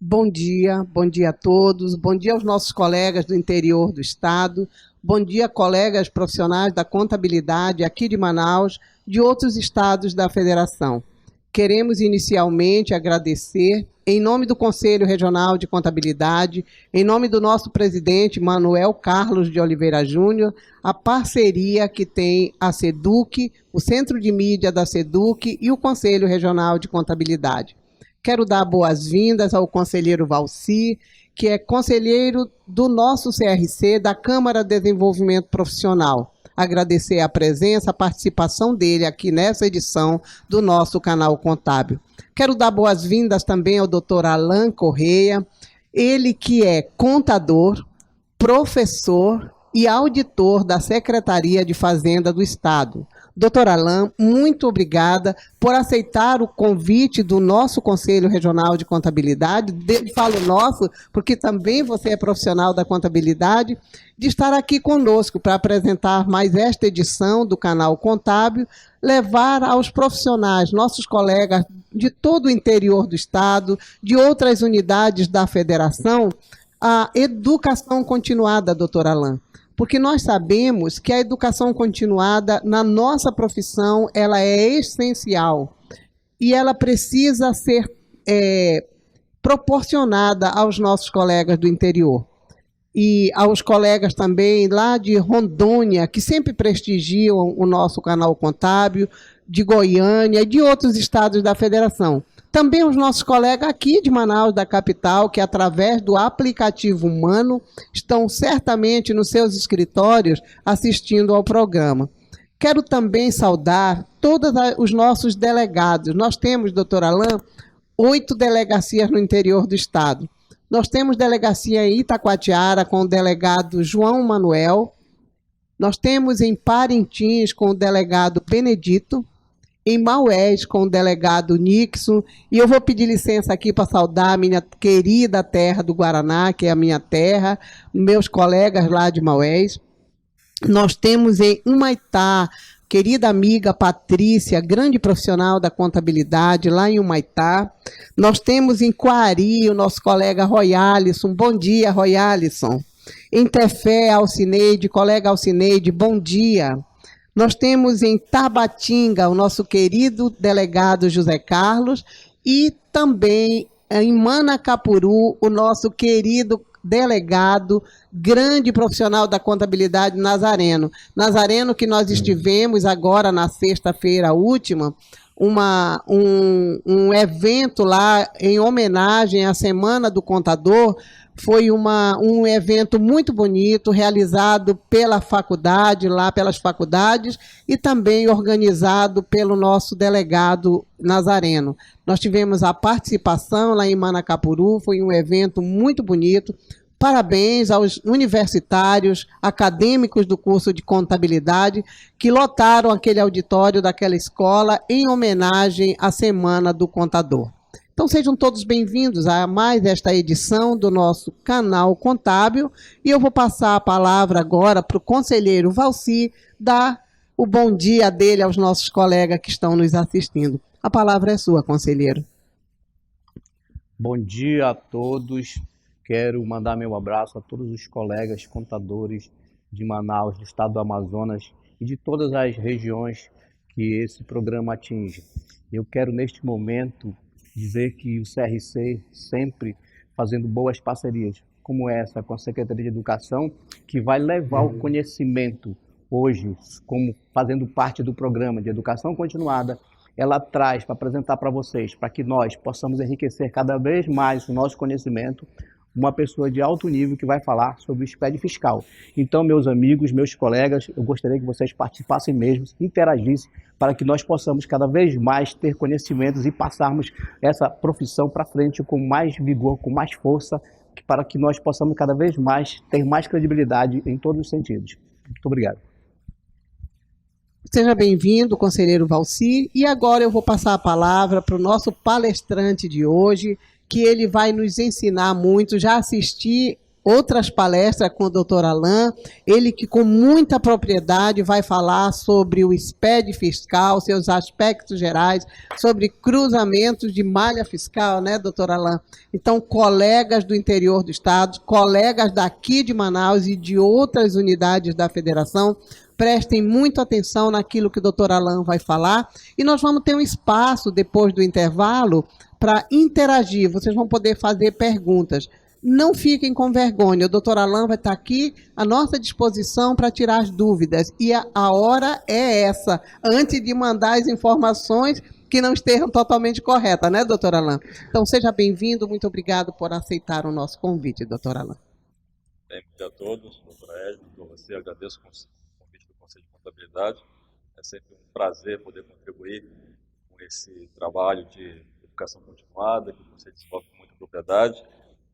Bom dia a todos, bom dia aos nossos colegas do interior do estado, bom dia colegas profissionais da contabilidade aqui de Manaus, de outros estados da federação. Queremos inicialmente agradecer, em nome do Conselho Regional de Contabilidade, em nome do nosso presidente Manuel Carlos de Oliveira Júnior, a parceria que tem a SEDUC, o Centro de Mídia da SEDUC e o Conselho Regional de Contabilidade. Quero dar boas-vindas ao conselheiro Valci, que é conselheiro do nosso CRC, da Câmara de Desenvolvimento Profissional. Agradecer a presença, a participação dele aqui nessa edição do nosso canal contábil. Quero dar boas-vindas também ao Dr. Alan Correia, ele que é contador, professor e auditor da Secretaria de Fazenda do Estado. Doutor Alan, muito obrigada por aceitar o convite do nosso Conselho Regional de Contabilidade, falo nosso, porque também você é profissional da contabilidade, de estar aqui conosco para apresentar mais esta edição do canal Contábil, levar aos profissionais, nossos colegas de todo o interior do Estado, de outras unidades da Federação, a educação continuada, doutor Alan. Porque nós sabemos que a educação continuada na nossa profissão ela é essencial e ela precisa ser proporcionada aos nossos colegas do interior e aos colegas também lá de Rondônia, que sempre prestigiam o nosso canal contábil, de Goiânia e de outros estados da federação. Também os nossos colegas aqui de Manaus, da capital, que através do aplicativo Humano estão certamente nos seus escritórios assistindo ao programa. Quero também saudar todos os nossos delegados. Nós temos, doutor Alan, 8 delegacias no interior do estado. Nós temos delegacia em Itacoatiara com o delegado João Manuel. Nós temos em Parintins com o delegado Benedito. Em Maués, com o delegado Nixon, e eu vou pedir licença aqui para saudar a minha querida terra do Guaraná, que é a minha terra, meus colegas lá de Maués. Nós temos em Humaitá, querida amiga Patrícia, grande profissional da contabilidade, lá em Humaitá. Nós temos em Coari, o nosso colega Royalisson, bom dia, Royalisson. Em Tefé, Alcineide, colega Alcineide, bom dia. Nós temos em Tabatinga o nosso querido delegado José Carlos e também em Manacapuru o nosso querido delegado, grande profissional da contabilidade Nazareno. Nazareno que nós estivemos agora na sexta-feira última, um evento lá em homenagem à Semana do Contador. Foi um evento muito bonito, realizado pela faculdade, lá pelas faculdades, e também organizado pelo nosso delegado Nazareno. Nós tivemos a participação lá em Manacapuru, foi um evento muito bonito. Parabéns aos universitários, acadêmicos do curso de contabilidade, que lotaram aquele auditório daquela escola em homenagem à Semana do Contador. Então, sejam todos bem-vindos a mais esta edição do nosso canal contábil. E eu vou passar a palavra agora para o conselheiro Valci, dar o bom dia dele aos nossos colegas que estão nos assistindo. A palavra é sua, conselheiro. Bom dia a todos. Quero mandar meu abraço a todos os colegas contadores de Manaus, do estado do Amazonas e de todas as regiões que esse programa atinge. Eu quero, neste momento, dizer que o CRC sempre fazendo boas parcerias, como essa com a Secretaria de Educação, que vai levar o conhecimento hoje, como fazendo parte do programa de educação continuada, ela traz para apresentar para vocês, para que nós possamos enriquecer cada vez mais o nosso conhecimento, uma pessoa de alto nível que vai falar sobre o SPED fiscal. Então, meus amigos, meus colegas, eu gostaria que vocês participassem mesmo, interagissem, para que nós possamos cada vez mais ter conhecimentos e passarmos essa profissão para frente com mais vigor, com mais força, para que nós possamos cada vez mais ter mais credibilidade em todos os sentidos. Muito obrigado. Seja bem-vindo, conselheiro Valci. E agora eu vou passar a palavra para o nosso palestrante de hoje, que ele vai nos ensinar muito. Já assisti outras palestras com o Dr. Alain, ele que com muita propriedade vai falar sobre o SPED fiscal, seus aspectos gerais, sobre cruzamentos de malha fiscal, né, Dr. Alain? Então, colegas do interior do estado, colegas daqui de Manaus e de outras unidades da federação, prestem muito atenção naquilo que o Dr. Alain vai falar, e nós vamos ter um espaço depois do intervalo para interagir, vocês vão poder fazer perguntas. Não fiquem com vergonha, o doutor Alain vai estar aqui à nossa disposição para tirar as dúvidas. E a hora é essa, antes de mandar as informações que não estejam totalmente corretas, né, doutor Alain? Então, seja bem-vindo, muito obrigado por aceitar o nosso convite, doutor Alain. Bem-vindo a todos, doutora Edna, doutor você, agradeço o convite do Conselho de Contabilidade. É sempre um prazer poder contribuir com esse trabalho de educação continuada, que você desenvolve com muita propriedade.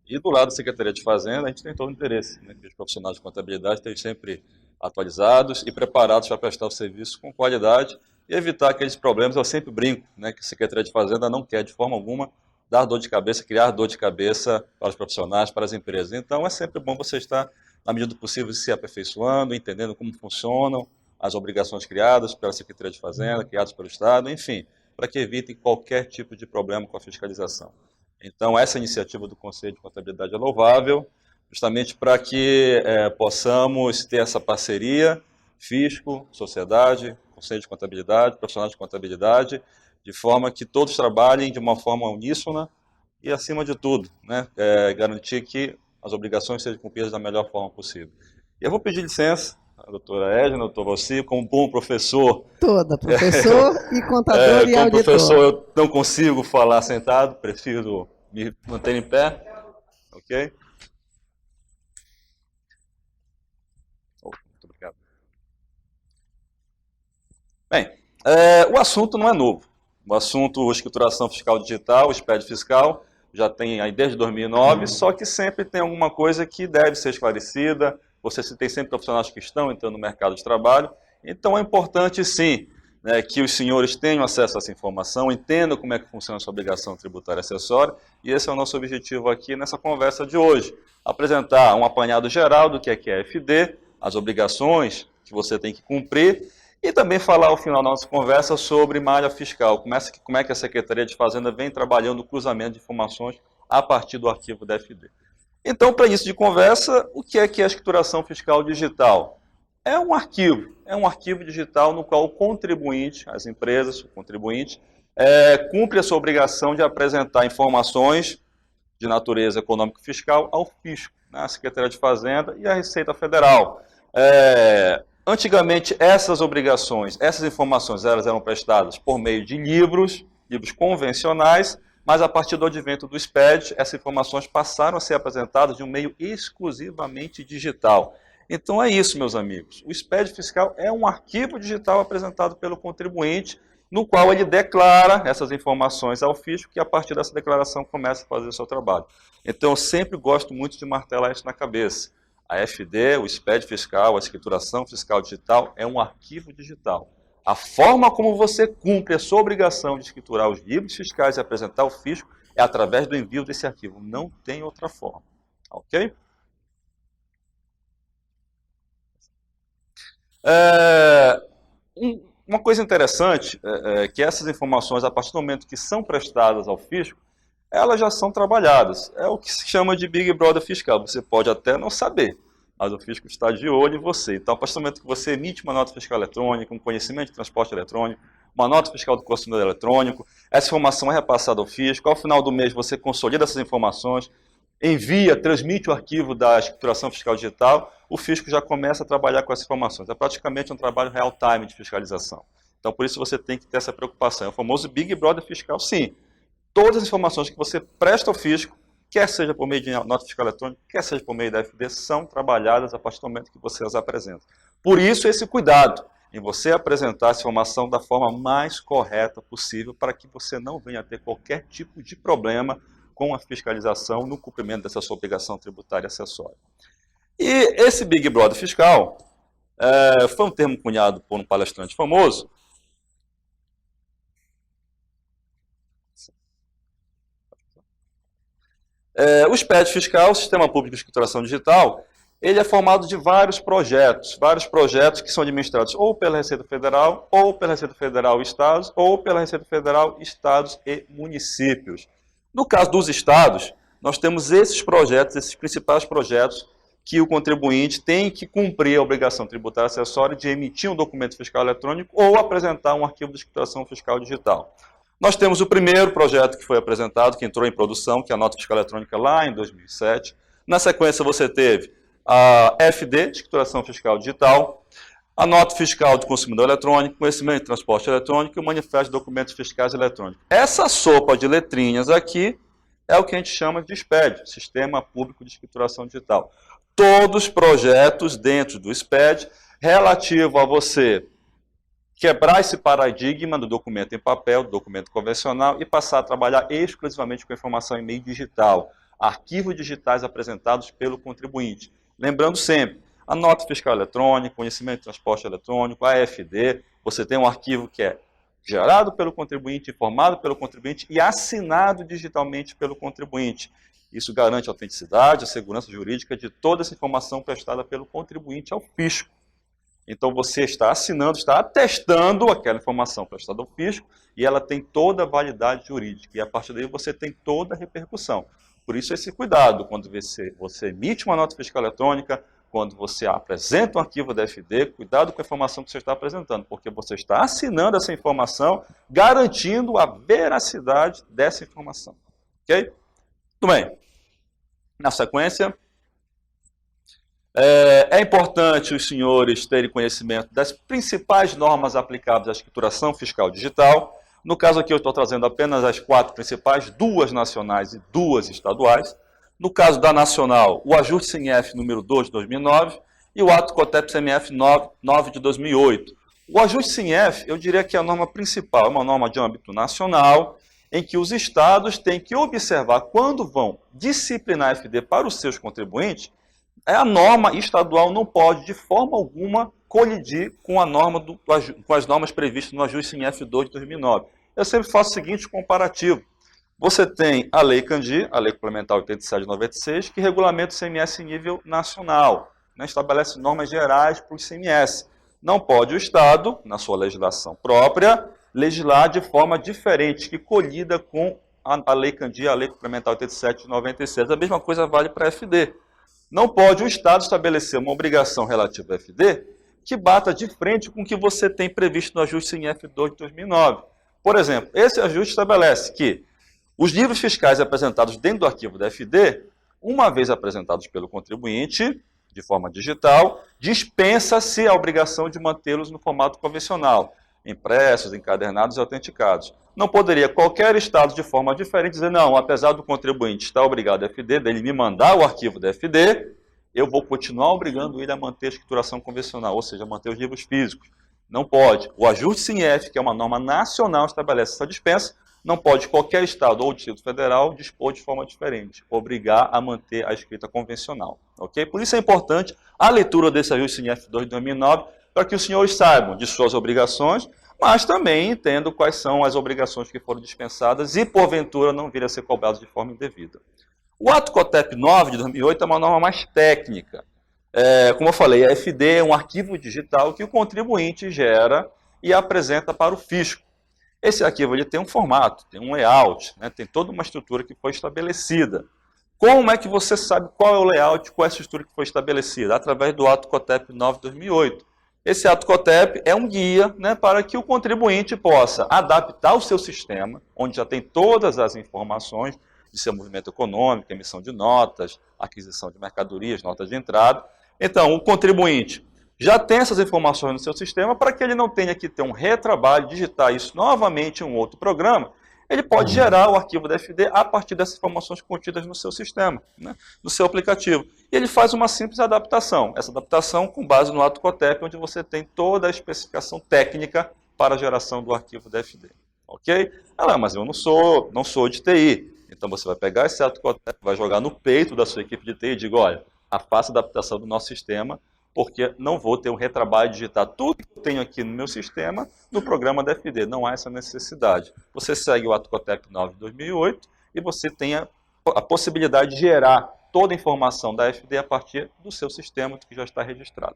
E do lado da Secretaria de Fazenda, a gente tem todo o interesse, né, que os profissionais de contabilidade estejam sempre atualizados e preparados para prestar o serviço com qualidade e evitar aqueles problemas. Eu sempre brinco, né, que a Secretaria de Fazenda não quer, de forma alguma, dar dor de cabeça, criar dor de cabeça para os profissionais, para as empresas. Então, é sempre bom você estar, na medida do possível, se aperfeiçoando, entendendo como funcionam as obrigações criadas pela Secretaria de Fazenda, criadas pelo Estado, enfim, para que evitem qualquer tipo de problema com a fiscalização. Então, essa iniciativa do Conselho de Contabilidade é louvável, justamente para que possamos ter essa parceria, fisco, sociedade, Conselho de Contabilidade, profissionais de contabilidade, de forma que todos trabalhem de uma forma uníssona e, acima de tudo, né, garantir que as obrigações sejam cumpridas da melhor forma possível. E eu vou pedir licença a doutora Edna, doutor Valci, como bom professor. Toda, professor e contador e como auditor. Professor, eu não consigo falar sentado, prefiro me manter em pé, ok? Muito obrigado. Bem, o assunto não é novo. O assunto escrituração fiscal digital, o SPED fiscal, já tem aí desde 2009, só que sempre tem alguma coisa que deve ser esclarecida. Você tem sempre profissionais que estão entrando no mercado de trabalho, então é importante sim, né, que os senhores tenham acesso a essa informação, entendam como é que funciona a sua obrigação tributária acessória, e esse é o nosso objetivo aqui nessa conversa de hoje. Apresentar um apanhado geral do que é FD, as obrigações que você tem que cumprir, e também falar ao final da nossa conversa sobre malha fiscal, como é que a Secretaria de Fazenda vem trabalhando o cruzamento de informações a partir do arquivo da FD. Então, para início de conversa, o que é a escrituração fiscal digital? É um arquivo digital no qual o contribuinte, as empresas, o contribuinte, cumpre a sua obrigação de apresentar informações de natureza econômico-fiscal ao fisco, né, a Secretaria de Fazenda e a Receita Federal. Antigamente, essas obrigações, essas informações, elas eram prestadas por meio de livros convencionais, mas a partir do advento do SPED, essas informações passaram a ser apresentadas de um meio exclusivamente digital. Então é isso, meus amigos. O SPED fiscal é um arquivo digital apresentado pelo contribuinte, no qual ele declara essas informações ao fisco, que a partir dessa declaração começa a fazer o seu trabalho. Então eu sempre gosto muito de martelar isso na cabeça. A FD, o SPED fiscal, a escrituração fiscal digital é um arquivo digital. A forma como você cumpre a sua obrigação de escriturar os livros fiscais e apresentar ao fisco é através do envio desse arquivo. Não tem outra forma. Ok? Uma coisa interessante é que essas informações, a partir do momento que são prestadas ao fisco, elas já são trabalhadas. É o que se chama de Big Brother fiscal. Você pode até não saber, mas o fisco está de olho em você. Então, a partir do momento que você emite uma nota fiscal eletrônica, um conhecimento de transporte eletrônico, uma nota fiscal do consumidor eletrônico, essa informação é repassada ao fisco, ao final do mês você consolida essas informações, envia, transmite o arquivo da escrituração fiscal digital, o fisco já começa a trabalhar com essas informações. É praticamente um trabalho real-time de fiscalização. Então, por isso você tem que ter essa preocupação. É o famoso Big Brother fiscal, sim. Todas as informações que você presta ao fisco, quer seja por meio de nota fiscal eletrônica, quer seja por meio da FD, são trabalhadas a partir do momento que você as apresenta. Por isso, esse cuidado em você apresentar essa informação da forma mais correta possível, para que você não venha a ter qualquer tipo de problema com a fiscalização no cumprimento dessa sua obrigação tributária acessória. E esse Big Brother fiscal foi um termo cunhado por um palestrante famoso, O SPED fiscal, o Sistema Público de Escrituração Digital, ele é formado de vários projetos que são administrados ou pela Receita Federal, ou pela Receita Federal e Estados, ou pela Receita Federal, Estados e municípios. No caso dos estados, nós temos esses projetos, esses principais projetos, que o contribuinte tem que cumprir a obrigação tributária acessória de emitir um documento fiscal eletrônico ou apresentar um arquivo de escrituração fiscal digital. Nós temos o primeiro projeto que foi apresentado, que entrou em produção, que é a nota fiscal eletrônica lá em 2007. Na sequência você teve a FD, de escrituração fiscal digital, a nota fiscal de consumidor eletrônico, conhecimento de transporte eletrônico e o manifesto de documentos fiscais eletrônicos. Essa sopa de letrinhas aqui é o que a gente chama de SPED, Sistema Público de Escrituração Digital. Todos os projetos dentro do SPED relativo a você quebrar esse paradigma do documento em papel, do documento convencional e passar a trabalhar exclusivamente com informação em meio digital, arquivos digitais apresentados pelo contribuinte. Lembrando sempre, a nota fiscal eletrônica, conhecimento de transporte eletrônico, a AFD, você tem um arquivo que é gerado pelo contribuinte, informado pelo contribuinte e assinado digitalmente pelo contribuinte. Isso garante a autenticidade, a segurança jurídica de toda essa informação prestada pelo contribuinte ao fisco. Então você está assinando, está atestando aquela informação prestada ao fisco e ela tem toda a validade jurídica. E a partir daí você tem toda a repercussão. Por isso esse cuidado, quando você emite uma nota fiscal eletrônica, quando você apresenta um arquivo da FD, cuidado com a informação que você está apresentando, porque você está assinando essa informação, garantindo a veracidade dessa informação. Ok? Muito bem. Na sequência, é importante os senhores terem conhecimento das principais normas aplicáveis à escrituração fiscal digital. No caso aqui eu estou trazendo apenas as 4 principais, 2 nacionais e 2 estaduais. No caso da nacional, o ajuste CNF número 2 de 2009 e o ato COTEP CMF 9 de 2008. O ajuste CNF, eu diria que é a norma principal, é uma norma de âmbito nacional, em que os estados têm que observar quando vão disciplinar a FD para os seus contribuintes, a norma estadual não pode, de forma alguma, colidir com, com as normas previstas no ajuste CNF 2 de 2009. Eu sempre faço o seguinte comparativo. Você tem a Lei Candir, a Lei Complementar 87 de 96, que regulamenta o ICMS em nível nacional, né, estabelece normas gerais para o ICMS. Não pode o Estado, na sua legislação própria, legislar de forma diferente, que colida com a Lei Candir, a Lei Complementar 87 de 96. A mesma coisa vale para a FD. Não pode o Estado estabelecer uma obrigação relativa à FD que bata de frente com o que você tem previsto no ajuste CNF 2 de 2009. Por exemplo, esse ajuste estabelece que os livros fiscais apresentados dentro do arquivo da FD, uma vez apresentados pelo contribuinte, de forma digital, dispensa-se a obrigação de mantê-los no formato convencional, impressos, encadernados e autenticados. Não poderia qualquer Estado, de forma diferente, dizer, não, apesar do contribuinte estar obrigado a FD, dele me mandar o arquivo da FD, eu vou continuar obrigando ele a manter a escrituração convencional, ou seja, manter os livros físicos. Não pode. O ajuste CNF, que é uma norma nacional, estabelece essa dispensa, não pode qualquer Estado ou Distrito Federal dispor de forma diferente, obrigar a manter a escrita convencional. Okay? Por isso é importante a leitura desse ajuste CNF 2 de 2009, para que os senhores saibam de suas obrigações, mas também entendam quais são as obrigações que foram dispensadas e, porventura, não virem a ser cobradas de forma indevida. O ato COTEP 9 de 2008 é uma norma mais técnica. Como eu falei, a FD é um arquivo digital que o contribuinte gera e apresenta para o fisco. Esse arquivo ele tem um formato, tem um layout, né, tem toda uma estrutura que foi estabelecida. Como é que você sabe qual é o layout, qual é a estrutura que foi estabelecida? Através do ato COTEP 9 de 2008. Esse ato COTEP é um guia, né, para que o contribuinte possa adaptar o seu sistema, onde já tem todas as informações de seu movimento econômico, emissão de notas, aquisição de mercadorias, notas de entrada. Então, o contribuinte já tem essas informações no seu sistema para que ele não tenha que ter um retrabalho, digitar isso novamente em um outro programa. Ele pode gerar o arquivo da FD a partir dessas informações contidas no seu sistema, né, no seu aplicativo. E ele faz uma simples adaptação. Essa adaptação com base no ato COTEP, onde você tem toda a especificação técnica para a geração do arquivo da FD. Ok? Mas eu não sou de TI. Então você vai pegar esse ato COTEP, vai jogar no peito da sua equipe de TI e diga, olha, faça a adaptação do nosso sistema, porque não vou ter um retrabalho de digitar tudo que eu tenho aqui no meu sistema no programa da FD. Não há essa necessidade. Você segue o ato COTEP 9 de 2008 e você tenha a possibilidade de gerar toda a informação da FD a partir do seu sistema que já está registrado.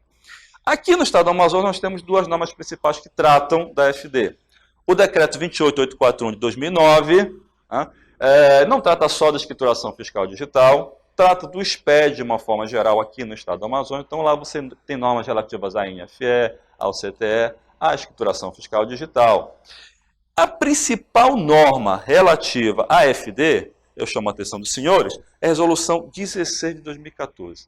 Aqui no estado do Amazonas nós temos duas normas principais que tratam da FD. O decreto 28841 de 2009, não trata só da escrituração fiscal digital, trata do SPED de uma forma geral aqui no estado do Amazonas. Então lá você tem normas relativas à INFE, ao CTE, à escrituração fiscal digital. A principal norma relativa à FD, eu chamo a atenção dos senhores, é a resolução 16 de 2014.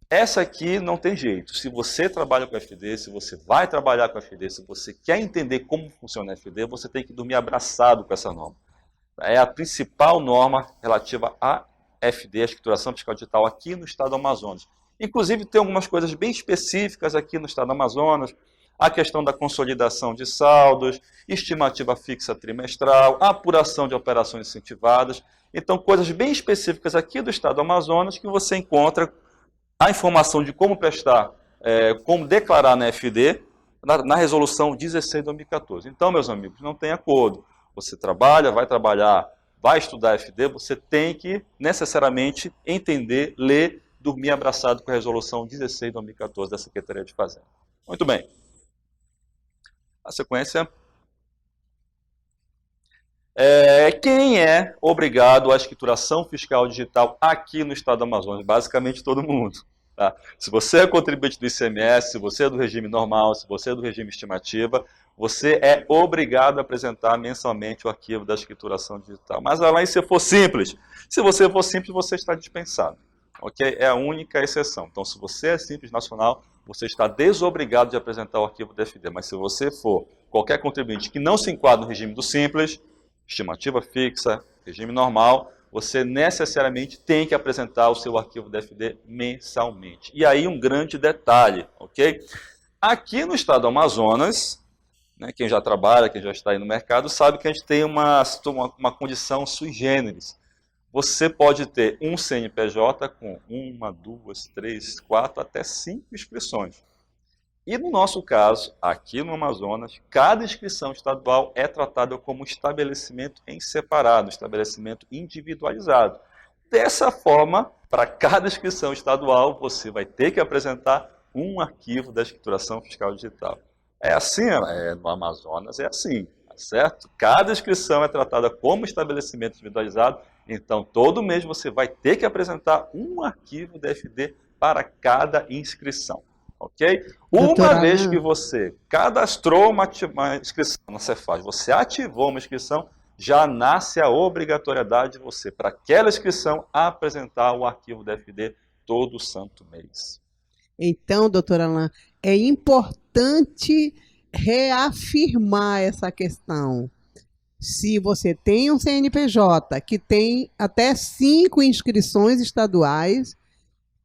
Essa aqui não tem jeito. Se você trabalha com FD, se você vai trabalhar com FD, se você quer entender como funciona a FD, você tem que dormir abraçado com essa norma. É a principal norma relativa à FD, a escrituração fiscal digital, aqui no estado do Amazonas. Inclusive, tem algumas coisas bem específicas aqui no estado do Amazonas, a questão da consolidação de saldos, estimativa fixa trimestral, apuração de operações incentivadas. Então, coisas bem específicas aqui do estado do Amazonas que você encontra a informação de como prestar, como declarar na FD, na resolução 16 de 2014. Então, meus amigos, não tem acordo. Você trabalha, vai estudar FD, você tem que necessariamente entender, ler, dormir abraçado com a resolução 16 de 2014 da Secretaria de Fazenda. Muito bem. A sequência. Quem é obrigado à escrituração fiscal digital aqui no estado do Amazonas? Basicamente todo mundo. Tá? Se você é contribuinte do ICMS, se você é do regime normal, se você é do regime estimativa, você é obrigado a apresentar mensalmente o arquivo da escrituração digital. Mas além se for simples, se você for simples, você está dispensado. Okay? É a única exceção. Então, se você é simples nacional, você está desobrigado de apresentar o arquivo da FD. Mas se você for qualquer contribuinte que não se enquadra no regime do simples, estimativa fixa, regime normal, você necessariamente tem que apresentar o seu arquivo da FD mensalmente. E aí um grande detalhe, ok? Aqui no estado do Amazonas, quem já trabalha, quem já está aí no mercado, sabe que a gente tem uma condição sui generis. Você pode ter um CNPJ com 1, 2, 3, 4, até 5 inscrições. E no nosso caso, aqui no Amazonas, cada inscrição estadual é tratada como estabelecimento em separado, estabelecimento individualizado. Dessa forma, para cada inscrição estadual, você vai ter que apresentar um arquivo da escrituração fiscal digital. É assim, no Amazonas é assim, certo? Cada inscrição é tratada como estabelecimento individualizado, então todo mês você vai ter que apresentar um arquivo da FD para cada inscrição. Ok? Uma vez que você cadastrou uma inscrição na Cefaz, você ativou uma inscrição, já nasce a obrigatoriedade de você, para aquela inscrição, apresentar o arquivo da FD todo santo mês. Então, doutor Alain, é importante reafirmar essa questão. Se você tem um CNPJ que tem até 5 inscrições estaduais,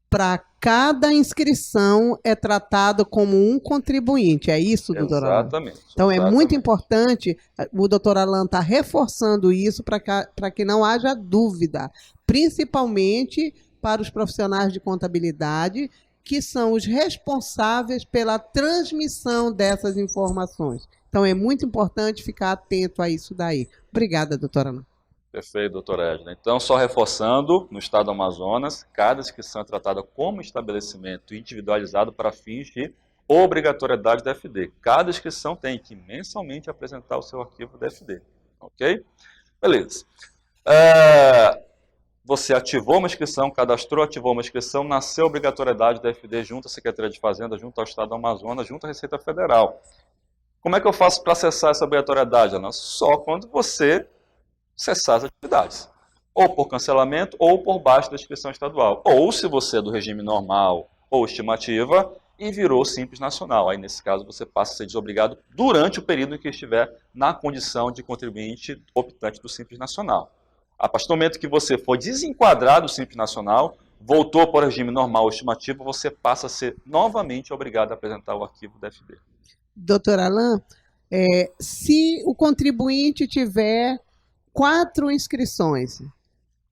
para cada inscrição é tratado como um contribuinte. É isso, doutor Alain? Exatamente. Então, é muito importante, o doutor Alain está reforçando isso para que não haja dúvida, principalmente para os profissionais de contabilidade, que são os responsáveis pela transmissão dessas informações. Então, é muito importante ficar atento a isso daí. Obrigada, doutora Alain. Perfeito, doutora Edna. Então, só reforçando, no estado do Amazonas, cada inscrição é tratada como estabelecimento individualizado para fins de obrigatoriedade da FD. Cada inscrição tem que mensalmente apresentar o seu arquivo da FD. Ok? Beleza. Você ativou uma inscrição, cadastrou, ativou uma inscrição, nasceu a obrigatoriedade da FD junto à Secretaria de Fazenda, junto ao estado do Amazonas, junto à Receita Federal. Como é que eu faço para acessar essa obrigatoriedade, Ana? Só quando você cessar as atividades, ou por cancelamento, ou por baixo da inscrição estadual. Ou se você é do regime normal ou estimativa e virou Simples Nacional. Aí, nesse caso, você passa a ser desobrigado durante o período em que estiver na condição de contribuinte optante do Simples Nacional. A partir do momento que você for desenquadrado do Simples Nacional, voltou para o regime normal ou estimativo, você passa a ser novamente obrigado a apresentar o arquivo da FD. Doutor Alain, se o contribuinte tiver 4 inscrições,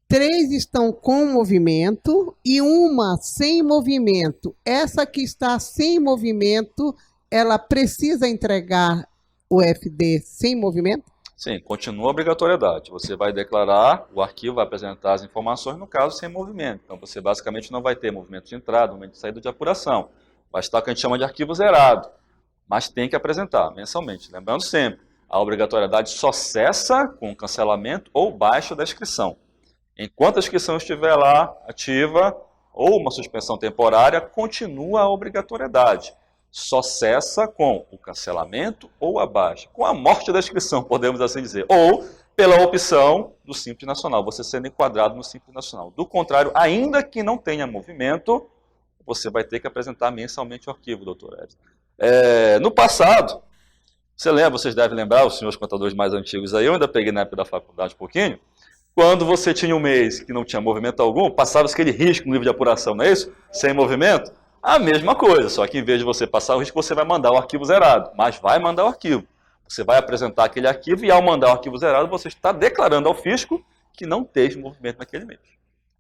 3 estão com movimento e uma sem movimento. Essa que está sem movimento, ela precisa entregar o FD sem movimento? Sim, continua a obrigatoriedade. Você vai declarar, o arquivo vai apresentar as informações, no caso, sem movimento. Então, você basicamente não vai ter movimento de entrada, movimento de saída de apuração. Vai estar o que a gente chama de arquivo zerado, mas tem que apresentar mensalmente. Lembrando sempre, a obrigatoriedade só cessa com cancelamento ou baixa da inscrição. Enquanto a inscrição estiver lá ativa, ou uma suspensão temporária, continua a obrigatoriedade. Só cessa com o cancelamento ou a baixa, com a morte da inscrição, podemos assim dizer, ou pela opção do Simples Nacional, você sendo enquadrado no Simples Nacional. Do contrário, ainda que não tenha movimento, você vai ter que apresentar mensalmente o arquivo, doutor Edson. No passado, vocês devem lembrar, os senhores contadores mais antigos aí, eu ainda peguei na época da faculdade um pouquinho, quando você tinha um mês que não tinha movimento algum, passava aquele risco no livro de apuração, não é isso? Sem movimento? A mesma coisa, só que em vez de você passar o risco, você vai mandar o arquivo zerado, mas vai mandar o arquivo. Você vai apresentar aquele arquivo e ao mandar o arquivo zerado, você está declarando ao fisco que não teve movimento naquele mês.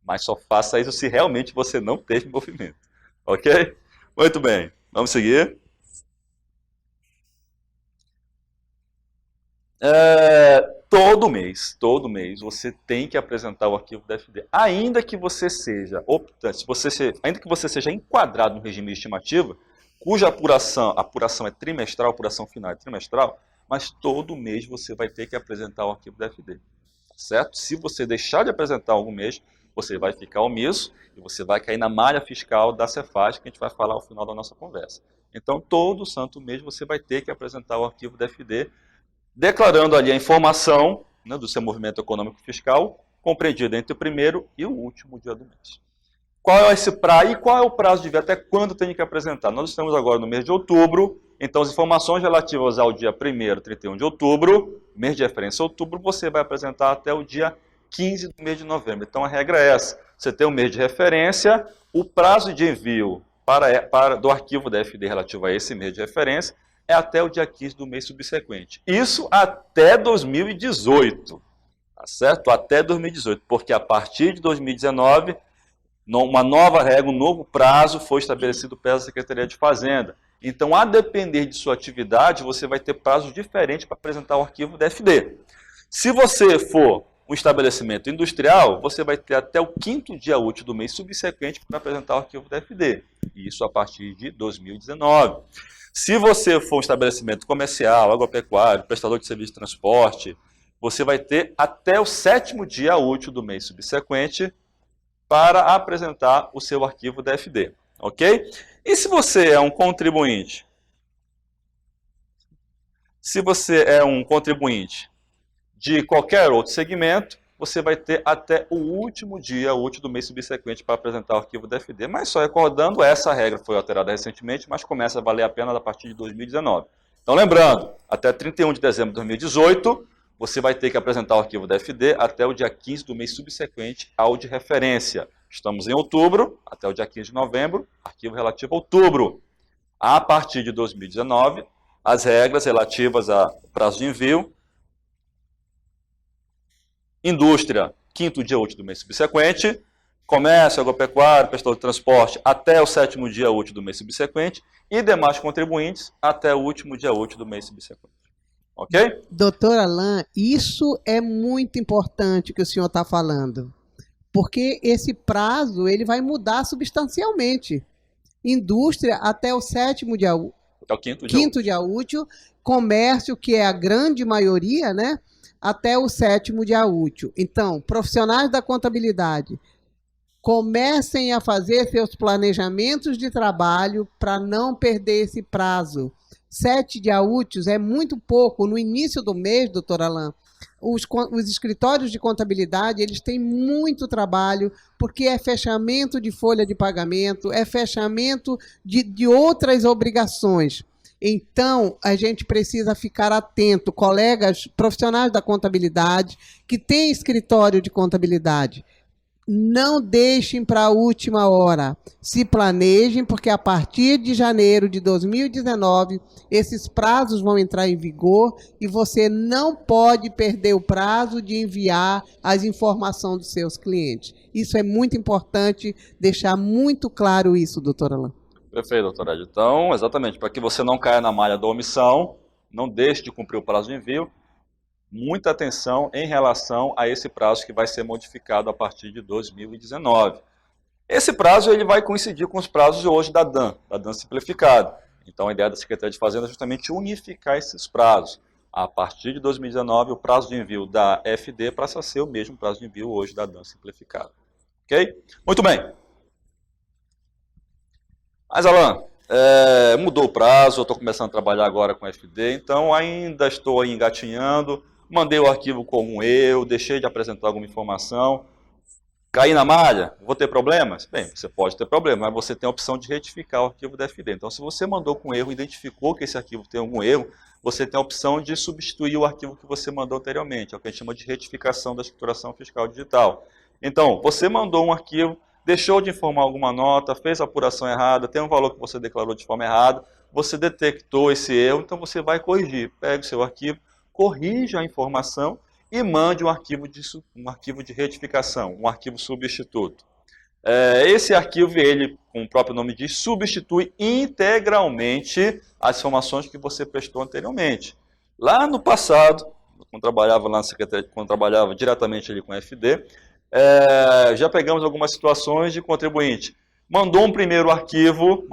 Mas só faça isso se realmente você não teve movimento. Ok? Muito bem, vamos seguir. Todo mês, você tem que apresentar o arquivo da FD. Ainda que você seja optante, ainda que você seja enquadrado no regime de estimativa, cuja apuração é trimestral, a apuração final é trimestral, mas todo mês você vai ter que apresentar o arquivo da FD. Certo? Se você deixar de apresentar algum mês, você vai ficar omisso e você vai cair na malha fiscal da Cefaz, que a gente vai falar ao final da nossa conversa. Então, todo santo mês você vai ter que apresentar o arquivo da FD, declarando ali a informação, né, do seu movimento econômico fiscal, compreendido entre o primeiro e o último dia do mês. Qual é esse prazo e qual é o prazo de ver até quando tem que apresentar? Nós estamos agora no mês de outubro, então as informações relativas ao dia 1º, 31 de outubro, mês de referência outubro, você vai apresentar até o dia 15 do mês de novembro. Então a regra é essa, você tem um mês de referência, o prazo de envio do arquivo da FD relativo a esse mês de referência é até o dia 15 do mês subsequente. Isso até 2018, tá certo? Até 2018, porque a partir de 2019, uma nova regra, um novo prazo foi estabelecido pela Secretaria de Fazenda. Então, a depender de sua atividade, você vai ter prazos diferentes para apresentar o arquivo da FD. Se você for um estabelecimento industrial, você vai ter até o 5º dia útil do mês subsequente para apresentar o arquivo da FD. Isso a partir de 2019. Se você for um estabelecimento comercial, agropecuário, prestador de serviço de transporte, você vai ter até o 7º dia útil do mês subsequente para apresentar o seu arquivo da FD, ok? E se você é um contribuinte? Se você é um contribuinte de qualquer outro segmento, você vai ter até o último dia útil do mês subsequente para apresentar o arquivo da FD. Mas só recordando, essa regra foi alterada recentemente, mas começa a valer a pena a partir de 2019. Então lembrando, até 31 de dezembro de 2018, você vai ter que apresentar o arquivo da FD até o dia 15 do mês subsequente ao de referência. Estamos em outubro, até o dia 15 de novembro, arquivo relativo a outubro. A partir de 2019, as regras relativas a prazo de envio, indústria, 5º dia útil do mês subsequente, comércio, agropecuário, prestador de transporte, até o 7º dia útil do mês subsequente, e demais contribuintes, até o último dia útil do mês subsequente. Ok? Doutor Alain, isso é muito importante que o senhor está falando, porque esse prazo ele vai mudar substancialmente. Indústria até o 7º dia útil. Até o 5º dia útil, comércio, que é a grande maioria, né? Até o 7º dia útil. Então, profissionais da contabilidade, comecem a fazer seus planejamentos de trabalho para não perder esse prazo. 7 dias úteis é muito pouco. No início do mês, doutor Alain, os escritórios de contabilidade eles têm muito trabalho, porque é fechamento de folha de pagamento, é fechamento de outras obrigações. Então, a gente precisa ficar atento, colegas profissionais da contabilidade, que têm escritório de contabilidade. Não deixem para a última hora. Se planejem, porque a partir de janeiro de 2019, esses prazos vão entrar em vigor e você não pode perder o prazo de enviar as informações dos seus clientes. Isso é muito importante, deixar muito claro isso, doutora Alain. Perfeito, doutora Edna. Então, exatamente, para que você não caia na malha da omissão, não deixe de cumprir o prazo de envio, muita atenção em relação a esse prazo que vai ser modificado a partir de 2019. Esse prazo ele vai coincidir com os prazos de hoje da DAN simplificado. Então a ideia da Secretaria de Fazenda é justamente unificar esses prazos. A partir de 2019, o prazo de envio da FD passa a ser o mesmo prazo de envio hoje da DAN simplificado. Ok? Muito bem. Mas, Alan, mudou o prazo, eu estou começando a trabalhar agora com FD, então ainda estou aí engatinhando, mandei o arquivo com um erro, deixei de apresentar alguma informação, caí na malha, vou ter problemas? Bem, você pode ter problemas, mas você tem a opção de retificar o arquivo da FD. Então, se você mandou com erro, identificou que esse arquivo tem algum erro, você tem a opção de substituir o arquivo que você mandou anteriormente, é o que a gente chama de retificação da escrituração fiscal digital. Então, você mandou um arquivo, deixou de informar alguma nota, fez a apuração errada, tem um valor que você declarou de forma errada, você detectou esse erro, então você vai corrigir. Pega o seu arquivo, corrija a informação e mande um arquivo de retificação, um arquivo substituto. Esse arquivo, ele, como o próprio nome diz, substitui integralmente as informações que você prestou anteriormente. Lá no passado, quando trabalhava lá na Secretaria, quando trabalhava diretamente ali com a FD, já pegamos algumas situações de contribuinte. Mandou um primeiro arquivo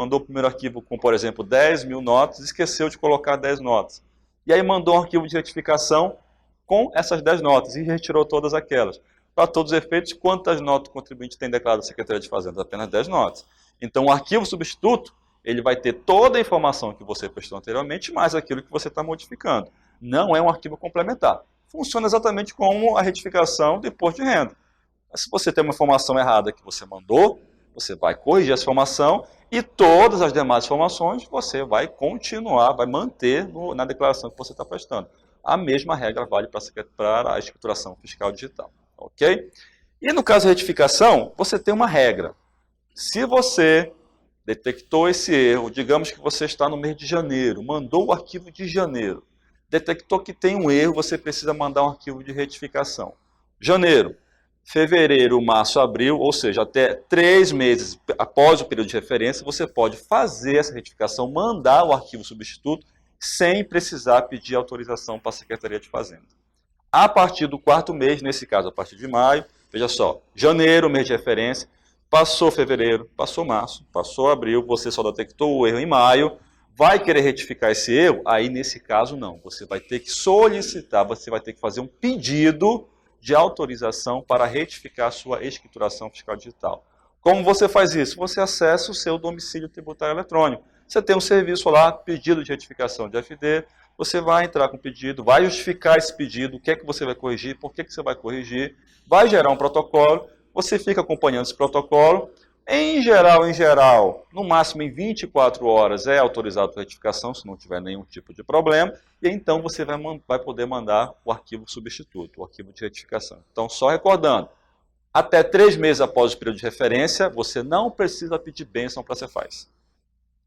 com, por exemplo, 10 mil notas, esqueceu de colocar 10 notas. E aí mandou um arquivo de retificação com essas 10 notas e retirou todas aquelas. Para todos os efeitos, quantas notas o contribuinte tem declarado à Secretaria de Fazenda? Apenas 10 notas. Então, o arquivo substituto, ele vai ter toda a informação que você prestou anteriormente, mais aquilo que você está modificando. Não é um arquivo complementar. Funciona exatamente como a retificação do imposto de renda. Mas se você tem uma informação errada que você mandou, você vai corrigir essa informação e todas as demais informações você vai continuar, vai manter na declaração que você está prestando. A mesma regra vale para a escrituração fiscal digital. Ok? E no caso da retificação, você tem uma regra. Se você detectou esse erro, digamos que você está no mês de janeiro, mandou o arquivo de janeiro, detectou que tem um erro, você precisa mandar um arquivo de retificação. Janeiro, fevereiro, março, abril, ou seja, até 3 meses após o período de referência, você pode fazer essa retificação, mandar o arquivo substituto, sem precisar pedir autorização para a Secretaria de Fazenda. A partir do 4º mês, nesse caso, a partir de maio, veja só, janeiro, mês de referência, passou fevereiro, passou março, passou abril, você só detectou o erro em maio, vai querer retificar esse erro? Aí, nesse caso, não. Você vai ter que solicitar, você vai ter que fazer um pedido de autorização para retificar a sua escrituração fiscal digital. Como você faz isso? Você acessa o seu domicílio tributário eletrônico. Você tem um serviço lá, pedido de retificação de FD, você vai entrar com o pedido, vai justificar esse pedido, o que é que você vai corrigir, por que você vai corrigir, vai gerar um protocolo, você fica acompanhando esse protocolo. Em geral, no máximo em 24 horas é autorizado a retificação, se não tiver nenhum tipo de problema, e então você vai poder mandar o arquivo substituto, o arquivo de retificação. Então, só recordando, até 3 meses após o período de referência, você não precisa pedir bênção para a Cefaz.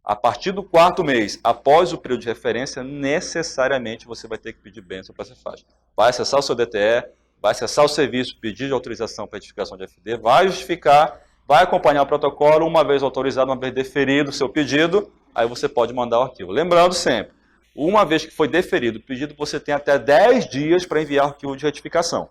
A partir do 4º mês, após o período de referência, necessariamente você vai ter que pedir bênção para a Cefaz. Vai acessar o seu DTE, vai acessar o serviço, pedir de autorização para retificação de FD, vai justificar, vai acompanhar o protocolo, uma vez autorizado, uma vez deferido o seu pedido, aí você pode mandar o arquivo. Lembrando sempre, uma vez que foi deferido o pedido, você tem até 10 dias para enviar o arquivo de retificação.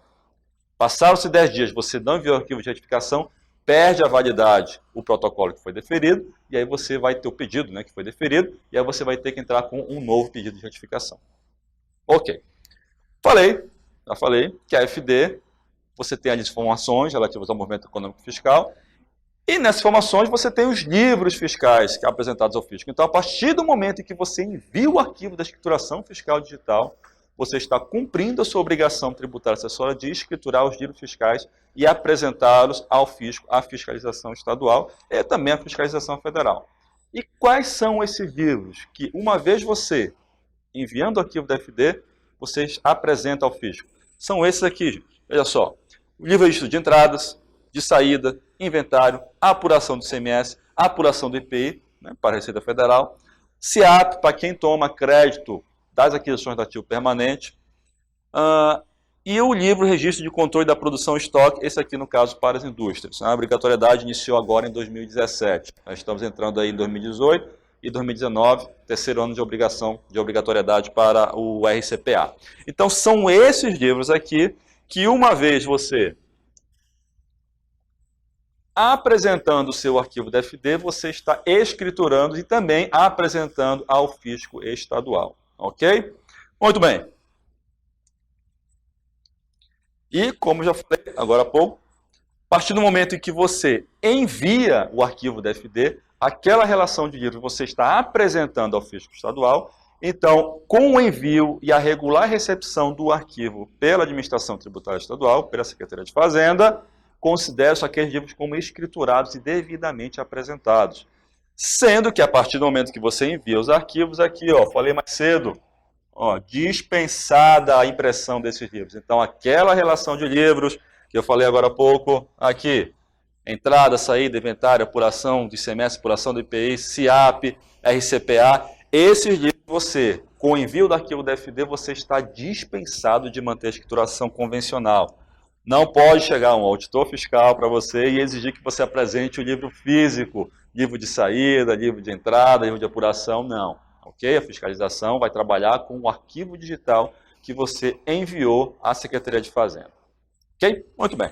Passaram-se 10 dias, você não enviou o arquivo de retificação, perde a validade o protocolo que foi deferido, e aí você vai ter o pedido, né, que foi deferido, e aí você vai ter que entrar com um novo pedido de retificação. Ok. Já falei que a FD, você tem as informações relativas ao movimento econômico fiscal, e nessas informações você tem os livros fiscais que são apresentados ao fisco. Então, a partir do momento em que você envia o arquivo da escrituração fiscal digital, você está cumprindo a sua obrigação tributária acessória de escriturar os livros fiscais e apresentá-los ao fisco, à fiscalização estadual e também à fiscalização federal. E quais são esses livros que, uma vez você enviando o arquivo da FD, vocês apresentam ao fisco? São esses aqui, gente. Veja só, o livro registro de entradas, de saída, inventário, apuração do ICMS, apuração do IPI, né, para a Receita Federal, CIAP, para quem toma crédito das aquisições de ativo permanente, e o livro Registro de Controle da Produção e Estoque, esse aqui no caso para as indústrias. A obrigatoriedade iniciou agora em 2017, nós estamos entrando aí em 2018, e 2019, terceiro ano de obrigatoriedade para o RCPA. Então, são esses livros aqui que, uma vez você apresentando o seu arquivo DFD, você está escriturando e também apresentando ao fisco estadual. Ok? Muito bem. E, como já falei agora há pouco, a partir do momento em que você envia o arquivo DFD, aquela relação de livros você está apresentando ao fisco estadual. Então, com o envio e a regular recepção do arquivo pela Administração Tributária Estadual, pela Secretaria de Fazenda, considere aqueles livros como escriturados e devidamente apresentados. Sendo que, a partir do momento que você envia os arquivos, aqui, ó, falei mais cedo, ó, dispensada a impressão desses livros. Então, aquela relação de livros que eu falei agora há pouco, aqui, entrada, saída, inventário, apuração de ICMS, apuração do IPI, CIAP, RCPA, esses livros você, com o envio do arquivo DFD, você está dispensado de manter a escrituração convencional. Não pode chegar um auditor fiscal para você e exigir que você apresente o livro físico, livro de saída, livro de entrada, livro de apuração, não. Ok? A fiscalização vai trabalhar com o arquivo digital que você enviou à Secretaria de Fazenda. Ok? Muito bem.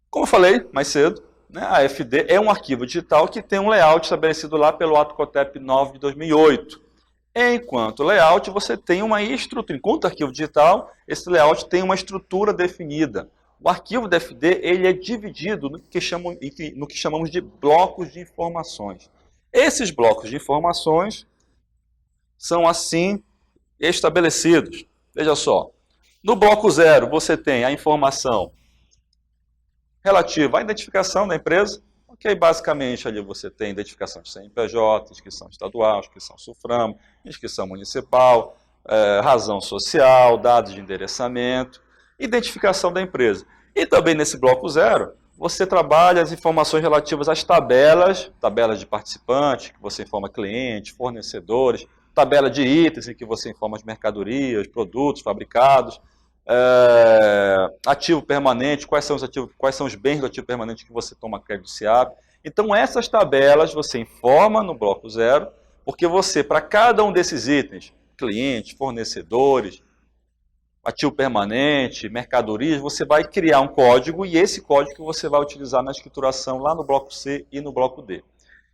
Como eu falei mais cedo, né, a FD é um arquivo digital que tem um layout estabelecido lá pelo Ato COTEP 9 de 2008. Enquanto layout, você tem uma estrutura. Enquanto arquivo digital, esse layout tem uma estrutura definida. O arquivo DFD ele é dividido no que chamamos de blocos de informações. Esses blocos de informações são assim estabelecidos. Veja só. No bloco 0, você tem a informação relativa à identificação da empresa. Ok, basicamente ali você tem identificação de CNPJ, inscrição estadual, inscrição SUFRAM, inscrição municipal, razão social, dados de endereçamento, identificação da empresa. E também nesse bloco 0, você trabalha as informações relativas às tabelas de participantes, que você informa clientes, fornecedores, tabela de itens em que você informa as mercadorias, produtos fabricados, ativo permanente, quais são os bens do ativo permanente que você toma crédito do SIAP. Então, essas tabelas você informa no bloco 0, porque você, para cada um desses itens, clientes, fornecedores, ativo permanente, mercadorias, você vai criar um código e esse código você vai utilizar na escrituração lá no bloco C e no bloco D.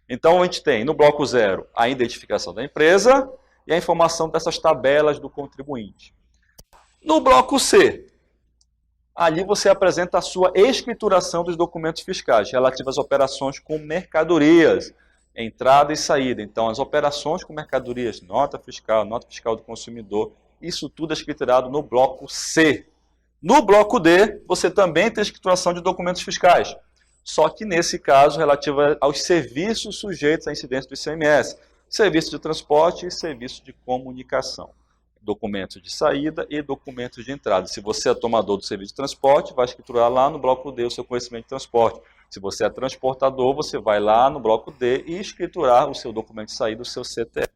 Então, a gente tem no bloco 0 a identificação da empresa e a informação dessas tabelas do contribuinte. No bloco C, ali você apresenta a sua escrituração dos documentos fiscais relativas às operações com mercadorias, entrada e saída. Então, as operações com mercadorias, nota fiscal do consumidor, isso tudo é escriturado no bloco C. No bloco D, você também tem a escrituração de documentos fiscais, só que nesse caso relativo aos serviços sujeitos à incidência do ICMS, serviço de transporte e serviço de comunicação. Documentos de saída e documentos de entrada. Se você é tomador do serviço de transporte, vai escriturar lá no bloco D o seu conhecimento de transporte. Se você é transportador, você vai lá no bloco D e escriturar o seu documento de saída, o seu CTF.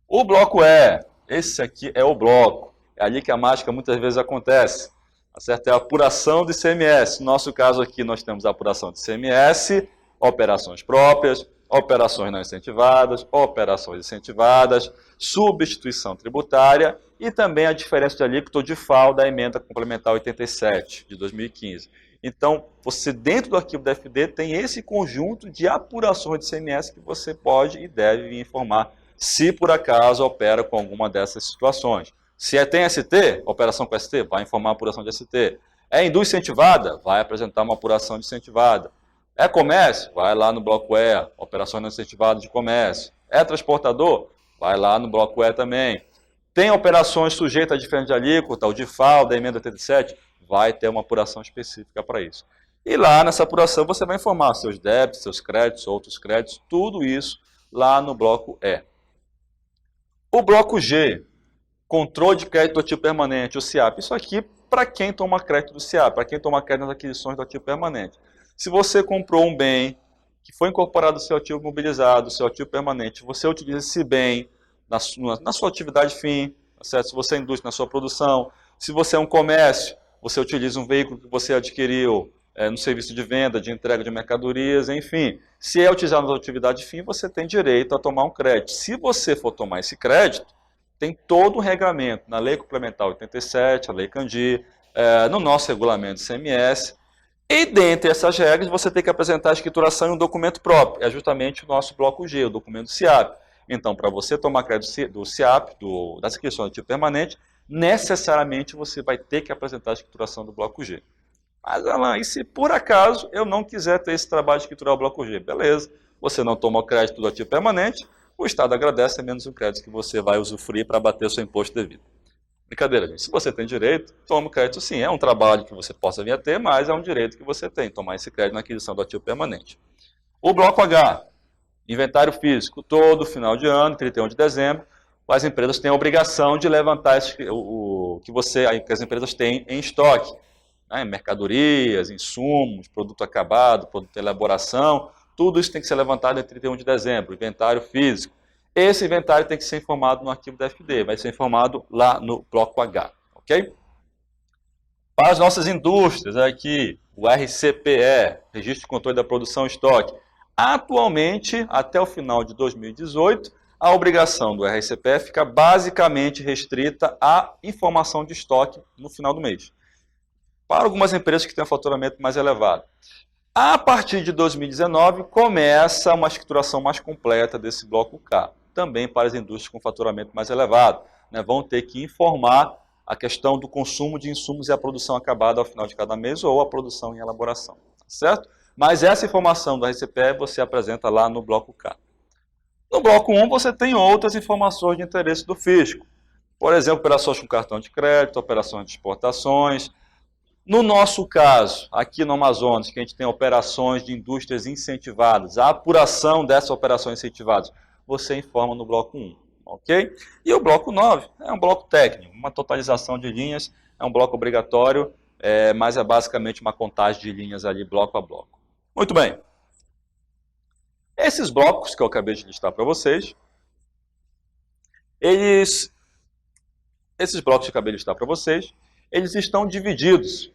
O bloco E, esse aqui é o bloco. É ali que a mágica muitas vezes acontece. Certo? É a apuração de ICMS. No nosso caso aqui, nós temos a apuração de ICMS, operações próprias, operações não incentivadas, operações incentivadas, substituição tributária e também a diferença de alíquota de FAO da emenda complementar 87 de 2015. Então, você dentro do arquivo da FD tem esse conjunto de apurações de ICMS que você pode e deve informar se por acaso opera com alguma dessas situações. Se tem ST, operação com ST, vai informar a apuração de ST. É indústria incentivada, vai apresentar uma apuração de incentivada. É comércio? Vai lá no bloco E, operações não incentivadas de comércio. É transportador? Vai lá no bloco E também. Tem operações sujeitas a diferente de alíquota, o DIFAL da emenda 87? Vai ter uma apuração específica para isso. E lá nessa apuração você vai informar seus débitos, seus créditos, outros créditos, tudo isso lá no bloco E. O bloco G, controle de crédito do ativo permanente, o CIAP. Isso aqui para quem toma crédito do CIAP, para quem toma crédito nas aquisições do ativo permanente. Se você comprou um bem que foi incorporado ao seu ativo mobilizado, seu ativo permanente, você utiliza esse bem na sua atividade fim, certo? Se você é indústria na sua produção, se você é um comércio, você utiliza um veículo que você adquiriu no serviço de venda, de entrega de mercadorias, enfim. Se é utilizado na atividade fim, você tem direito a tomar um crédito. Se você for tomar esse crédito, tem todo o regramento na Lei Complementar 87, a Lei Candir, no nosso regulamento CMS. E dentre essas regras, você tem que apresentar a escrituração em um documento próprio. É justamente o nosso bloco G, o documento SIAP. Então, para você tomar crédito do SIAP, da inscrição do tipo permanente, necessariamente você vai ter que apresentar a escrituração do bloco G. Mas, Alan, e se por acaso eu não quiser ter esse trabalho de escriturar o bloco G? Beleza, você não toma o crédito do ativo permanente, o Estado agradece, é menos o crédito que você vai usufruir para bater o seu imposto devido. Brincadeira, gente. Se você tem direito, toma o crédito sim. É um trabalho que você possa vir a ter, mas é um direito que você tem, tomar esse crédito na aquisição do ativo permanente. O bloco H, inventário físico, todo final de ano, 31 de dezembro, as empresas têm a obrigação de levantar o que as empresas têm em estoque. Né? Mercadorias, insumos, produto acabado, produto de elaboração, tudo isso tem que ser levantado em 31 de dezembro, inventário físico. Esse inventário tem que ser informado no arquivo da FD, vai ser informado lá no bloco H, ok? Para as nossas indústrias, aqui, o RCPE, Registro de Controle da Produção e Estoque. Atualmente, até o final de 2018, a obrigação do RCPE fica basicamente restrita à informação de estoque no final do mês. Para algumas empresas que têm um faturamento mais elevado. A partir de 2019, começa uma escrituração mais completa desse bloco K, também para as indústrias com faturamento mais elevado. Né? Vão ter que informar a questão do consumo de insumos e a produção acabada ao final de cada mês ou a produção em elaboração, certo? Mas essa informação do RCPE você apresenta lá no bloco K. No bloco 1 você tem outras informações de interesse do fisco. Por exemplo, operações com cartão de crédito, operações de exportações. No nosso caso, aqui no Amazonas, que a gente tem operações de indústrias incentivadas, a apuração dessas operações incentivadas, você informa no bloco 1, ok? E o bloco 9 é um bloco técnico, uma totalização de linhas, é um bloco obrigatório, mas é basicamente uma contagem de linhas ali, bloco a bloco. Muito bem. Esses blocos que eu acabei de listar para vocês, esses blocos que eu acabei de listar para vocês, eles estão divididos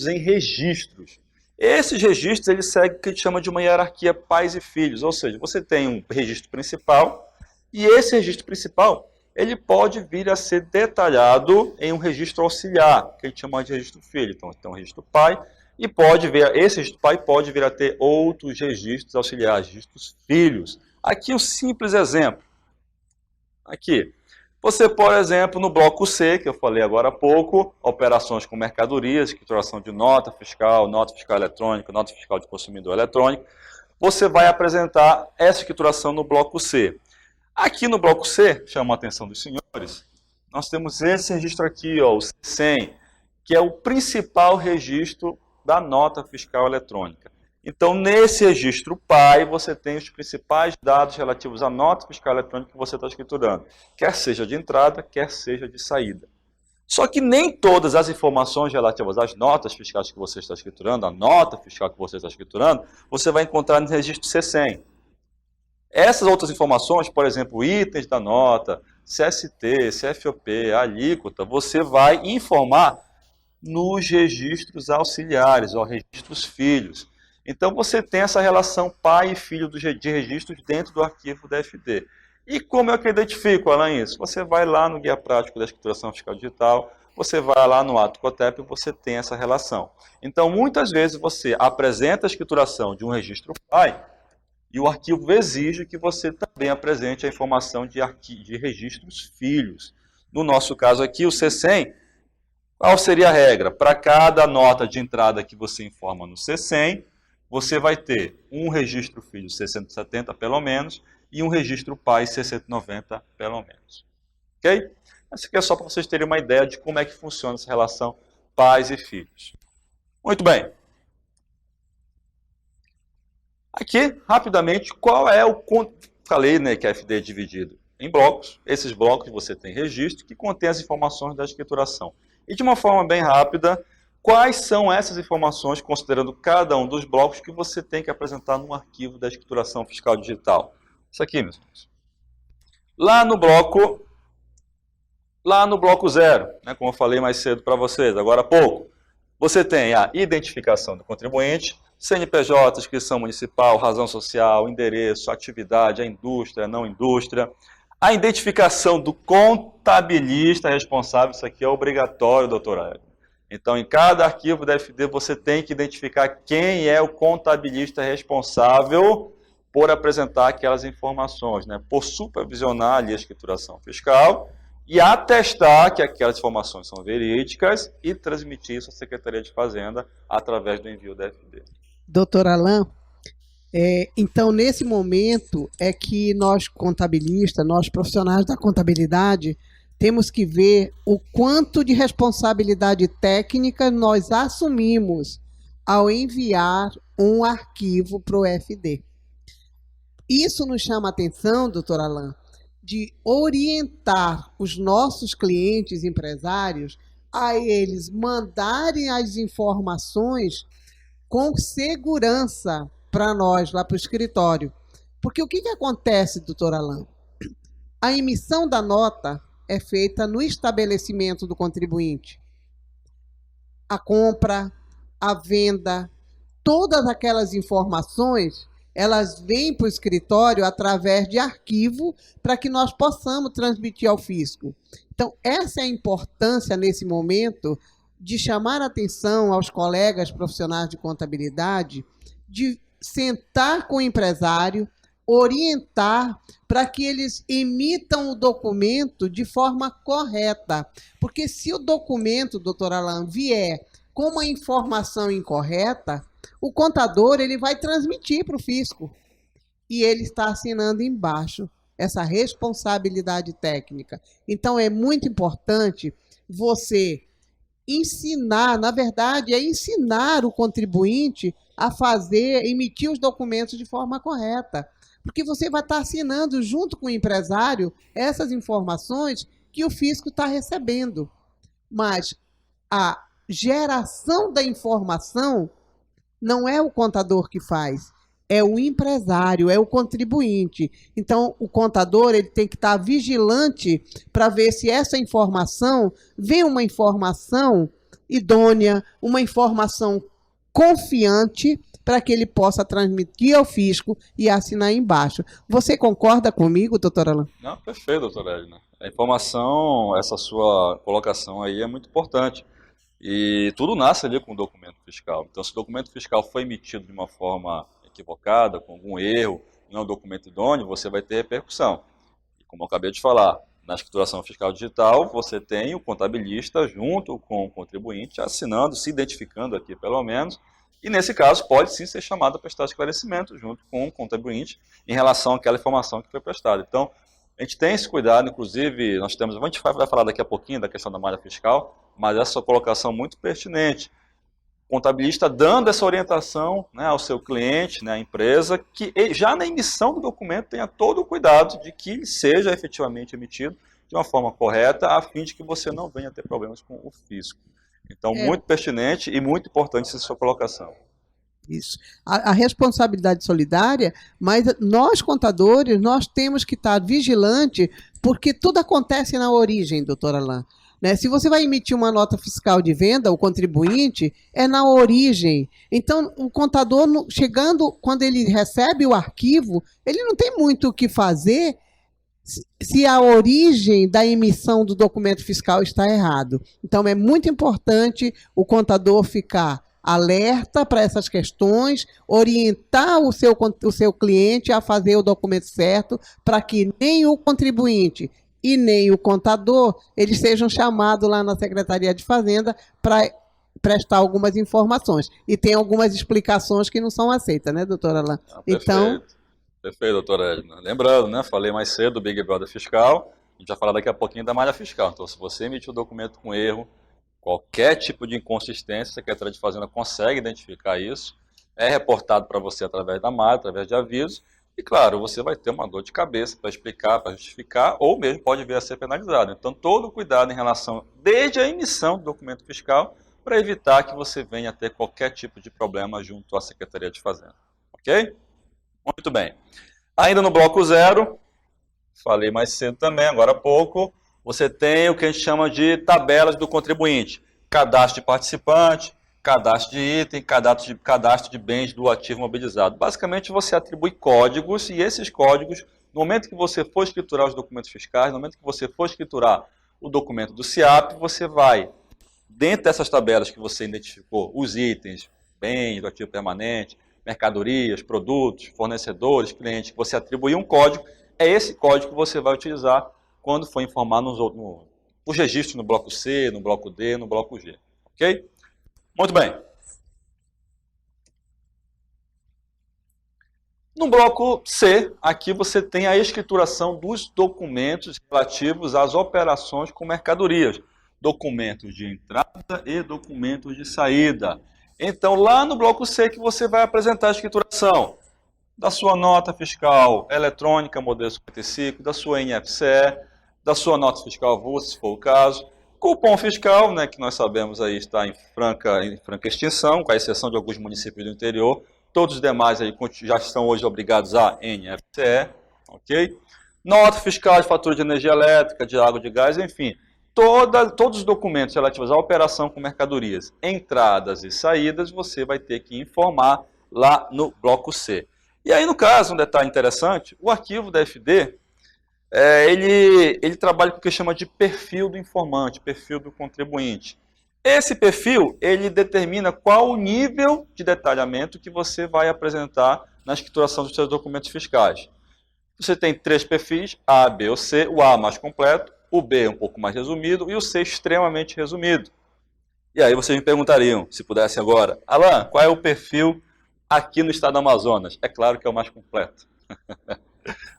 em registros. Esses registros, eles seguem o que a gente chama de uma hierarquia pais e filhos, ou seja, você tem um registro principal, e esse registro principal, ele pode vir a ser detalhado em um registro auxiliar, que a gente chama de registro filho. Então, tem um registro pai, e esse registro pai pode vir a ter outros registros auxiliares, registros filhos. Aqui um simples exemplo. Aqui. Você, por exemplo, no bloco C, que eu falei agora há pouco, operações com mercadorias, escrituração de nota fiscal eletrônica, nota fiscal de consumidor eletrônico, você vai apresentar essa escrituração no bloco C. Aqui no bloco C, chama a atenção dos senhores, nós temos esse registro aqui, ó, o C100, que é o principal registro da nota fiscal eletrônica. Então, nesse registro pai, você tem os principais dados relativos à nota fiscal eletrônica que você está escriturando, quer seja de entrada, quer seja de saída. Só que nem todas as informações relativas às notas fiscais que você está escriturando, a nota fiscal que você está escriturando, você vai encontrar no registro C100. Essas outras informações, por exemplo, itens da nota, CST, CFOP, alíquota, você vai informar nos registros auxiliares, ou registros filhos. Então, você tem essa relação pai e filho de registros dentro do arquivo da FD. E como é que eu identifico, Alan, isso? Você vai lá no Guia Prático da Escrituração Fiscal Digital, você vai lá no ato COTEP e você tem essa relação. Então, muitas vezes você apresenta a escrituração de um registro pai e o arquivo exige que você também apresente a informação de registros filhos. No nosso caso aqui, o C100, qual seria a regra? Para cada nota de entrada que você informa no C100, você vai ter um registro filho 670 pelo menos e um registro pai 690 pelo menos. Ok? Isso aqui é só para vocês terem uma ideia de como é que funciona essa relação pais e filhos. Muito bem. Aqui, rapidamente, qual é o... Falei, né, que a FD é dividido em blocos. Esses blocos você tem registro que contém as informações da escrituração. E de uma forma bem rápida, quais são essas informações, considerando cada um dos blocos, que você tem que apresentar no arquivo da escrituração fiscal digital? Isso aqui, meus amigos. Lá no bloco 0, né, como eu falei mais cedo para vocês, agora há pouco, Você tem a identificação do contribuinte, CNPJ, inscrição municipal, razão social, endereço, atividade, a indústria, não indústria. A identificação do contabilista responsável, isso aqui é obrigatório, doutora Eva. Então, em cada arquivo da FD, você tem que identificar quem é o contabilista responsável por apresentar aquelas informações, né? Por supervisionar ali a escrituração fiscal e atestar que aquelas informações são verídicas e transmitir isso à Secretaria de Fazenda através do envio da FD. Doutor Alain, então, nesse momento é que nós contabilistas, nós profissionais da contabilidade, temos que ver o quanto de responsabilidade técnica nós assumimos ao enviar um arquivo para o FD. Isso nos chama a atenção, doutor Alain, de orientar os nossos clientes empresários a eles mandarem as informações com segurança para nós, lá para o escritório. Porque o que acontece, doutor Alain? A emissão da nota é feita no estabelecimento do contribuinte. A compra, a venda, todas aquelas informações, elas vêm para o escritório através de arquivo para que nós possamos transmitir ao fisco. Então, essa é a importância, nesse momento, de chamar a atenção aos colegas profissionais de contabilidade, de sentar com o empresário, orientar para que eles emitam o documento de forma correta. Porque se o documento, doutor Alain, vier com uma informação incorreta, o contador ele vai transmitir para o fisco. E ele está assinando embaixo essa responsabilidade técnica. Então, é muito importante você ensinar, na verdade, é ensinar o contribuinte a emitir os documentos de forma correta. Porque você vai estar assinando junto com o empresário essas informações que o fisco está recebendo. Mas a geração da informação não é o contador que faz, é o empresário, é o contribuinte. Então, o contador ele tem que estar vigilante para ver se essa informação vem uma informação idônea, uma informação confiante, para que ele possa transmitir ao fisco e assinar embaixo. Você concorda comigo, doutora Alain? Não, perfeito, doutora Edna. A informação, essa sua colocação aí é muito importante. E tudo nasce ali com o documento fiscal. Então, se o documento fiscal foi emitido de uma forma equivocada, com algum erro, não é um documento idôneo, você vai ter repercussão. E como eu acabei de falar, na escrituração fiscal digital, você tem o contabilista junto com o contribuinte assinando, se identificando aqui pelo menos, e nesse caso pode sim ser chamado a prestar esclarecimento junto com o contribuinte em relação àquela informação que foi prestada. Então, a gente tem esse cuidado, inclusive, a gente vai falar daqui a pouquinho da questão da malha fiscal, mas essa sua colocação é muito pertinente. O contabilista dando essa orientação, né, ao seu cliente, né, à empresa, que já na emissão do documento tenha todo o cuidado de que ele seja efetivamente emitido de uma forma correta, a fim de que você não venha ter problemas com o fisco. Então, muito pertinente e muito importante essa sua colocação. Isso. A responsabilidade solidária, mas nós, contadores, nós temos que estar vigilantes, porque tudo acontece na origem, doutora Alain. Né? Se você vai emitir uma nota fiscal de venda, o contribuinte, é na origem. Então, o contador, chegando, quando ele recebe o arquivo, ele não tem muito o que fazer se a origem da emissão do documento fiscal está errado. Então, é muito importante o contador ficar alerta para essas questões, orientar o seu cliente a fazer o documento certo, para que nem o contribuinte e nem o contador, eles sejam chamados lá na Secretaria de Fazenda para prestar algumas informações. E tem algumas explicações que não são aceitas, né, doutora Alain? Então, perfeito, doutora Edna. Lembrando, né, falei mais cedo do Big Brother fiscal, a gente vai falar daqui a pouquinho da malha fiscal. Então, se você emitiu o documento com erro, qualquer tipo de inconsistência, a Secretaria de Fazenda consegue identificar isso, é reportado para você através da malha, através de avisos, e claro, você vai ter uma dor de cabeça para explicar, para justificar, ou mesmo pode vir a ser penalizado. Então, todo cuidado em relação, desde a emissão do documento fiscal, para evitar que você venha a ter qualquer tipo de problema junto à Secretaria de Fazenda. Ok? Muito bem. Ainda no bloco 0, falei mais cedo também, agora há pouco, você tem o que a gente chama de tabelas do contribuinte. Cadastro de participante, cadastro de item, cadastro de bens do ativo mobilizado. Basicamente, você atribui códigos e esses códigos, no momento que você for escriturar os documentos fiscais, no momento que você for escriturar o documento do SIAP, você vai, dentro dessas tabelas que você identificou, os itens, bens do ativo permanente, mercadorias, produtos, fornecedores, clientes, que você atribuir um código, é esse código que você vai utilizar quando for informar os registros no bloco C, no bloco D, no bloco G. Ok? Muito bem. No bloco C, aqui você tem a escrituração dos documentos relativos às operações com mercadorias. Documentos de entrada e documentos de saída. Então, lá no bloco C que você vai apresentar a escrituração da sua nota fiscal eletrônica, modelo 55, da sua NFCE, da sua nota fiscal avulsa, se for o caso. Cupom fiscal, né, que nós sabemos aí está em franca extinção, com a exceção de alguns municípios do interior. Todos os demais aí já estão hoje obrigados a NFCE, ok? Nota fiscal de fatura de energia elétrica, de água, de gás, enfim. Todos os documentos relativos à operação com mercadorias, entradas e saídas, você vai ter que informar lá no bloco C. E aí, no caso, um detalhe interessante, o arquivo da FD, ele trabalha com o que chama de perfil do informante, perfil do contribuinte. Esse perfil, ele determina qual o nível de detalhamento que você vai apresentar na escrituração dos seus documentos fiscais. Você tem 3 perfis, A, B ou C, o A mais completo, o B um pouco mais resumido e o C extremamente resumido. E aí vocês me perguntariam, se pudesse agora, Alan, qual é o perfil aqui no estado do Amazonas? É claro que é o mais completo.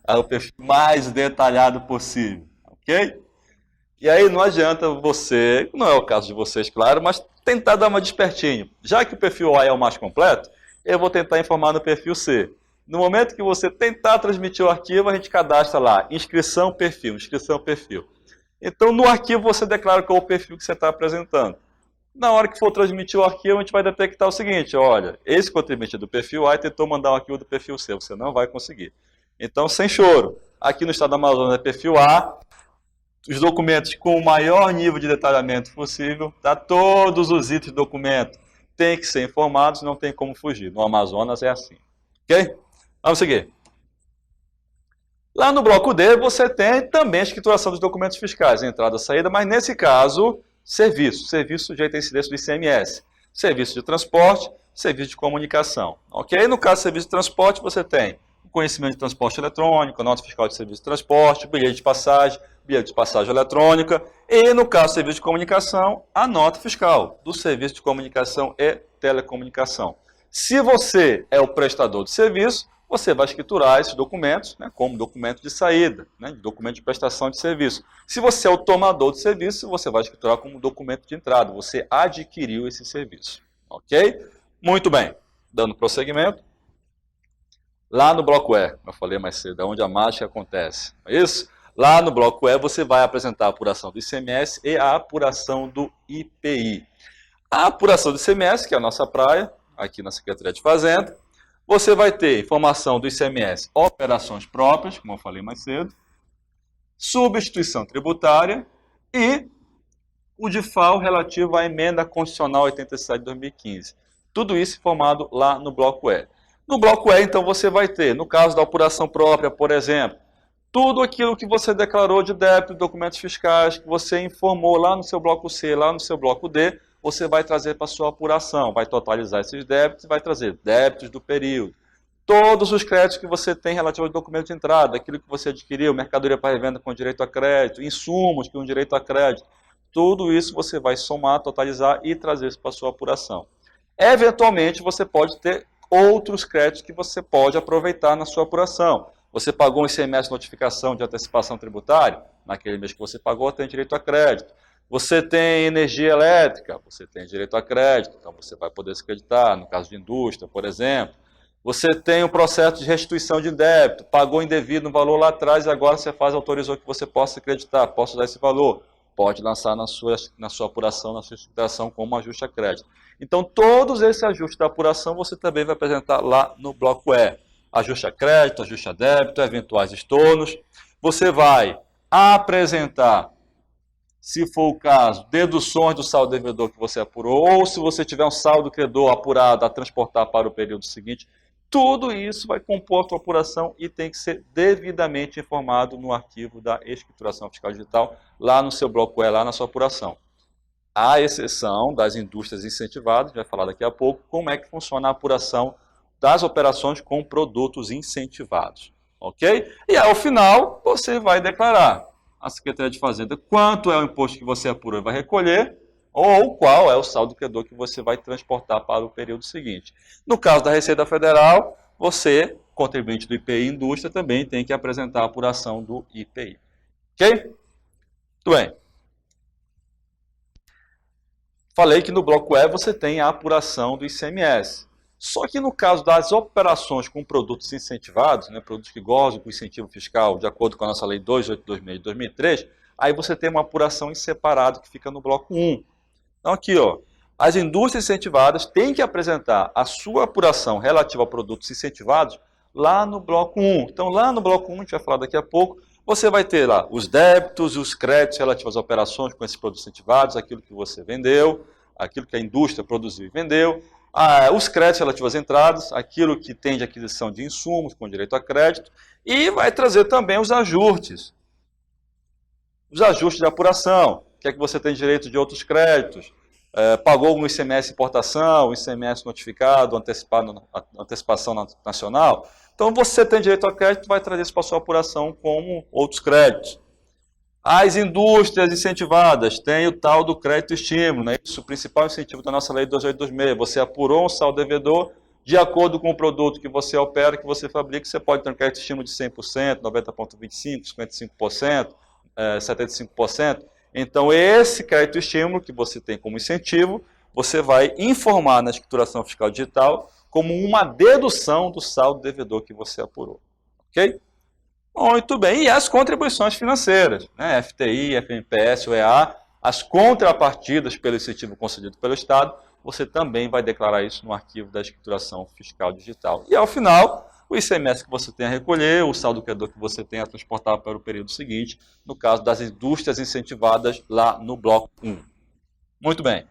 É o perfil mais detalhado possível, ok? E aí não adianta você, não é o caso de vocês, claro, mas tentar dar uma despertinho. Já que o perfil A é o mais completo, eu vou tentar informar no perfil C. No momento que você tentar transmitir o arquivo, a gente cadastra lá, inscrição, perfil, inscrição, perfil. Então, no arquivo, você declara qual é o perfil que você está apresentando. Na hora que for transmitir o arquivo, a gente vai detectar o seguinte, olha, esse contribuinte do perfil A tentou mandar o arquivo do perfil C, você não vai conseguir. Então, sem choro, aqui no estado do Amazonas é perfil A, os documentos com o maior nível de detalhamento possível, tá? Todos os itens do documento têm que ser informados, não tem como fugir. No Amazonas é assim. Ok? Vamos seguir. Lá no bloco D, você tem também a escrituração dos documentos fiscais, entrada e saída, mas nesse caso, serviço sujeito à incidência do ICMS, serviço de transporte, serviço de comunicação. Ok? No caso do serviço de transporte, você tem o conhecimento de transporte eletrônico, nota fiscal de serviço de transporte, bilhete de passagem eletrônica, e no caso do serviço de comunicação, a nota fiscal do serviço de comunicação e telecomunicação. Se você é o prestador de serviço, você vai escriturar esses documentos, né, como documento de saída, né, documento de prestação de serviço. Se você é o tomador de serviço, você vai escriturar como documento de entrada. Você adquiriu esse serviço. Ok? Muito bem. Dando prosseguimento. Lá no bloco E, eu falei mais cedo, é onde a mágica acontece. Não é isso? Lá no bloco E, você vai apresentar a apuração do ICMS e a apuração do IPI. A apuração do ICMS, que é a nossa praia, aqui na Secretaria de Fazenda, você vai ter informação do ICMS, operações próprias, como eu falei mais cedo, substituição tributária e o DIFAL relativo à emenda constitucional 87 de 2015. Tudo isso informado lá no bloco E. No bloco E, então, você vai ter, no caso da apuração própria, por exemplo, tudo aquilo que você declarou de débito, documentos fiscais, que você informou lá no seu bloco C, lá no seu bloco D, você vai trazer para a sua apuração, vai totalizar esses débitos e vai trazer débitos do período. Todos os créditos que você tem relativos ao documento de entrada, aquilo que você adquiriu, mercadoria para revenda com direito a crédito, insumos com direito a crédito, tudo isso você vai somar, totalizar e trazer isso para a sua apuração. Eventualmente, você pode ter outros créditos que você pode aproveitar na sua apuração. Você pagou um ICMS notificação de antecipação tributária, naquele mês que você pagou, tem direito a crédito. Você tem energia elétrica, você tem direito a crédito, então você vai poder se creditar, no caso de indústria, por exemplo. Você tem um processo de restituição de débito, pagou indevido um valor lá atrás e agora você autorizou que você possa se creditar, possa usar esse valor. Pode lançar na sua apuração, na sua escrituração como ajuste a crédito. Então, todos esses ajustes da apuração você também vai apresentar lá no bloco E. Ajuste a crédito, ajuste a débito, eventuais estornos. Você vai apresentar se for o caso, deduções do saldo devedor que você apurou, ou se você tiver um saldo credor apurado a transportar para o período seguinte, tudo isso vai compor a sua apuração e tem que ser devidamente informado no arquivo da escrituração fiscal digital, lá no seu bloco E, lá na sua apuração. À exceção das indústrias incentivadas, a gente vai falar daqui a pouco, como é que funciona a apuração das operações com produtos incentivados. Ok? E ao final, você vai declarar à Secretaria de Fazenda quanto é o imposto que você apurou e vai recolher, ou qual é o saldo credor que você vai transportar para o período seguinte. No caso da Receita Federal, você, contribuinte do IPI Indústria, também tem que apresentar a apuração do IPI. Ok? Muito bem. Falei que no bloco E você tem a apuração do ICMS. Só que no caso das operações com produtos incentivados, né, produtos que gozam com incentivo fiscal, de acordo com a nossa Lei 2826 de 2003, aí você tem uma apuração em separado que fica no bloco 1. Então aqui, ó, as indústrias incentivadas têm que apresentar a sua apuração relativa a produtos incentivados lá no bloco 1. Então lá no bloco 1, a gente vai falar daqui a pouco, você vai ter lá os débitos e os créditos relativos às operações com esses produtos incentivados, aquilo que você vendeu, aquilo que a indústria produziu e vendeu, os créditos relativos às entradas, aquilo que tem de aquisição de insumos com direito a crédito, e vai trazer também os ajustes. Os ajustes de apuração, que é que você tem direito de outros créditos, pagou no ICMS importação, ICMS notificado, antecipação nacional. Então você tem direito a crédito, vai trazer isso para a sua apuração como outros créditos. As indústrias incentivadas têm o tal do crédito estímulo, né? Isso é o principal incentivo da nossa Lei 2826. Você apurou um saldo devedor, de acordo com o produto que você opera, que você fabrica, você pode ter um crédito estímulo de 100%, 90,25%, 55%, 75%. Então, esse crédito estímulo que você tem como incentivo, você vai informar na escrituração fiscal digital como uma dedução do saldo devedor que você apurou. Ok? Muito bem. E as contribuições financeiras, né? FTI, FNPS, UEA, as contrapartidas pelo incentivo concedido pelo Estado, você também vai declarar isso no arquivo da escrituração fiscal digital. E ao final, o ICMS que você tem a recolher, o saldo credor que você tem a transportar para o período seguinte, no caso das indústrias incentivadas lá no bloco 1. Muito bem.